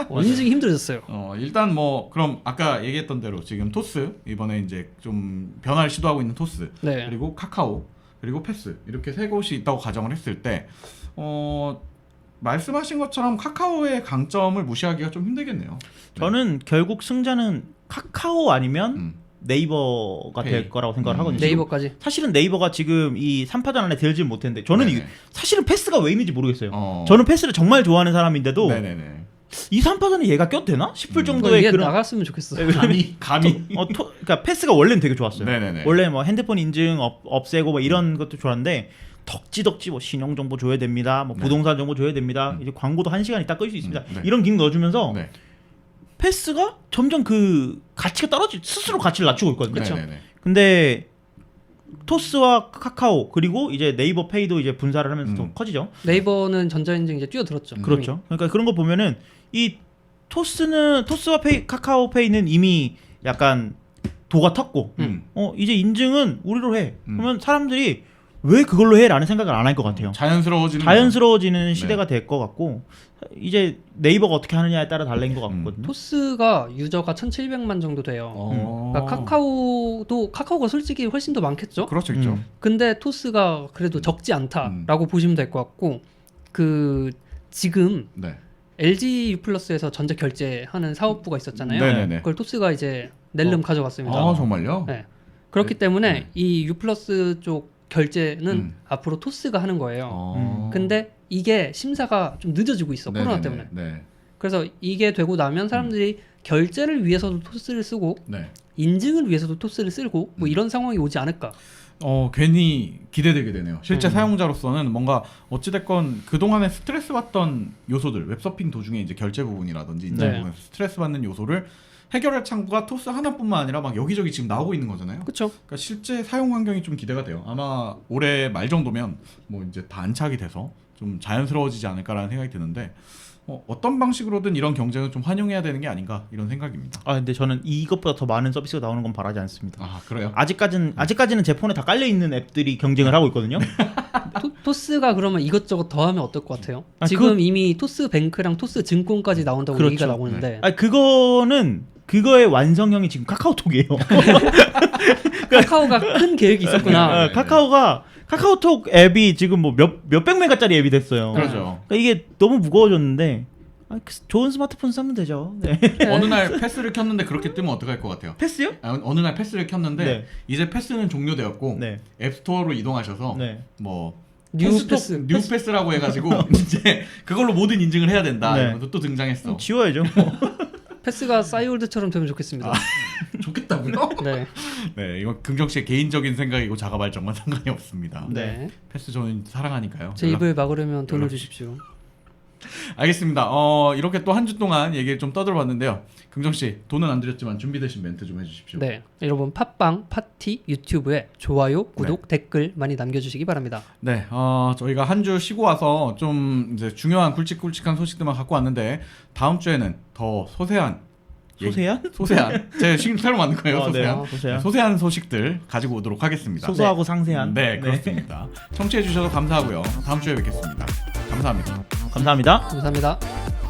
인증이 힘들어졌어요.
일단 뭐 그럼 아까 얘기했던 대로 지금 토스 이번에 이제 좀 변화를 시도하고 있는 토스
네.
그리고 카카오 그리고 패스 이렇게 세 곳이 있다고 가정을 했을 때 말씀하신 것처럼 카카오의 강점을 무시하기가 좀 힘들겠네요.
저는 결국 승자는 카카오 아니면
음.
네이버가
페이.
될 거라고 생각을 하거든요.
네이버까지.
사실은 네이버가 지금 이 3파전 안에 들지 못했는데 저는
네네.
사실은 패스가 왜 있는지 모르겠어요.
어.
저는 패스를 정말 좋아하는 사람인데도
네네네.
이 3파전에 얘가 껴도 되나 싶을
그거
정도의
얘
그런
나갔으면 좋겠어.
감히.
그러니까 패스가 원래는 되게 좋았어요.
네네네.
원래 뭐 핸드폰 인증 없애고 뭐 이런 것도 좋았는데 덕지덕지 뭐 신용 정보 줘야 됩니다. 뭐
네.
부동산 정보 줘야 됩니다. 이제 광고도 1시간 있다 끌 수 있습니다.
네.
이런 기능 넣어주면서
네.
패스가 점점 그 가치가 스스로 가치를 낮추고 있거든요.
그쵸.
네네네.
근데 토스와 카카오 그리고 이제 네이버 페이도 이제 분사를 하면서 더 커지죠.
네이버는 전자인증 이제 뛰어들었죠.
그렇죠. 그러니까 그런 거 보면은 이 토스와 카카오페이는 이미 약간 도가 텄고 이제 인증은 우리로 해. 그러면 사람들이 왜 그걸로 해라는 생각을 안 할 것 같아요. 자연스러워지는 시대가 될 것 같고 이제 네이버가 어떻게 하느냐에 따라 달라인 것 같거든요.
토스가 유저가 1,700만 정도 돼요. 그러니까 카카오가 솔직히 훨씬 더 많겠죠.
그렇죠, 그렇죠.
근데 토스가 그래도 적지 않다라고 보시면 될 것 같고 그 지금
네.
LG U+에서 전자 결제하는 사업부가 있었잖아요.
네네네.
그걸 토스가 이제 낼름 가져갔습니다.
아 정말요?
네. 그렇기 때문에 이 U+ 쪽 결제는
음.
앞으로 토스가 하는 거예요.
음.
근데 이게 심사가 좀 늦어지고 있어. 코로나 때문에.
네.
그래서 이게 되고 나면 사람들이 결제를 위해서도 토스를 쓰고
네.
인증을 위해서도 토스를 쓰고 뭐 이런 상황이 오지 않을까.
괜히 기대되게 되네요. 실제 사용자로서는 뭔가 어찌됐건 그동안에 스트레스 받던 요소들, 웹서핑 도중에 이제 결제 부분이라든지 인증
네.
부분에서 스트레스 받는 요소를 해결할 창구가 토스 하나뿐만 아니라 막 여기저기 지금 나오고 있는 거잖아요.
그렇죠.
그러니까 실제 사용 환경이 좀 기대가 돼요. 아마 올해 말 정도면 뭐 이제 다 안착이 돼서 좀 자연스러워지지 않을까라는 생각이 드는데 어떤 방식으로든 이런 경쟁을 좀 환영해야 되는 게 아닌가 이런 생각입니다.
근데 저는 이것보다 더 많은 서비스가 나오는 건 바라지 않습니다.
아 그래요?
아직까지는 제 폰에 다 깔려 있는 앱들이 경쟁을 하고 있거든요.
토스가 그러면 이것저것 더하면 어떨 것 같아요?
아,
지금 이미 토스 뱅크랑 토스 증권까지 나온다고
그렇죠.
얘기가 나오는데
그거의 완성형이 지금 카카오톡이에요.
카카오가 큰 계획이 있었구나.
카카오톡 앱이 지금 뭐 몇백 메가짜리 앱이 됐어요.
그렇죠.
그러니까 이게 너무 무거워졌는데 좋은 스마트폰 쓰면 되죠. 네.
어느 날 패스를 켰는데 그렇게 뜨면 어떡할 것 같아요?
패스요?
어느 날 패스를 켰는데
네.
이제 패스는 종료되었고
네.
앱스토어로 이동하셔서
네.
뭐
뉴
패스톡, 뉴 패스라고 해가지고 이제 그걸로 모든 인증을 해야 된다.
네.
이러면서 또 등장했어.
지워야죠.
패스가 싸이월드처럼 되면 좋겠습니다.
좋겠다고요?
네.
네, 이거 긍정 씨의 개인적인 생각이고 자가 발전과 상관이 없습니다.
네.
패스 저는 사랑하니까요.
제 입을 막으려면 돈을 주십시오.
알겠습니다. 이렇게 또 한 주 동안 얘기를 좀 떠들어봤는데요. 긍정 씨, 돈은 안 드렸지만 준비되신 멘트 좀 해주십시오.
네, 여러분 팟빵 파티 유튜브에 좋아요, 구독, 댓글 많이 남겨주시기 바랍니다.
네, 저희가 한 주 쉬고 와서 좀 이제 중요한 굵직굵직한 소식들만 갖고 왔는데 다음 주에는 더 소세한
소세한?
제 새로 만든 거예요.
네,
소세한.
소세한.
소세한 소식들 가지고 오도록 하겠습니다.
소소하고 상세한.
네, 그렇습니다. 청취해 주셔서 감사하고요. 다음 주에 뵙겠습니다. 감사합니다.
감사합니다.
감사합니다.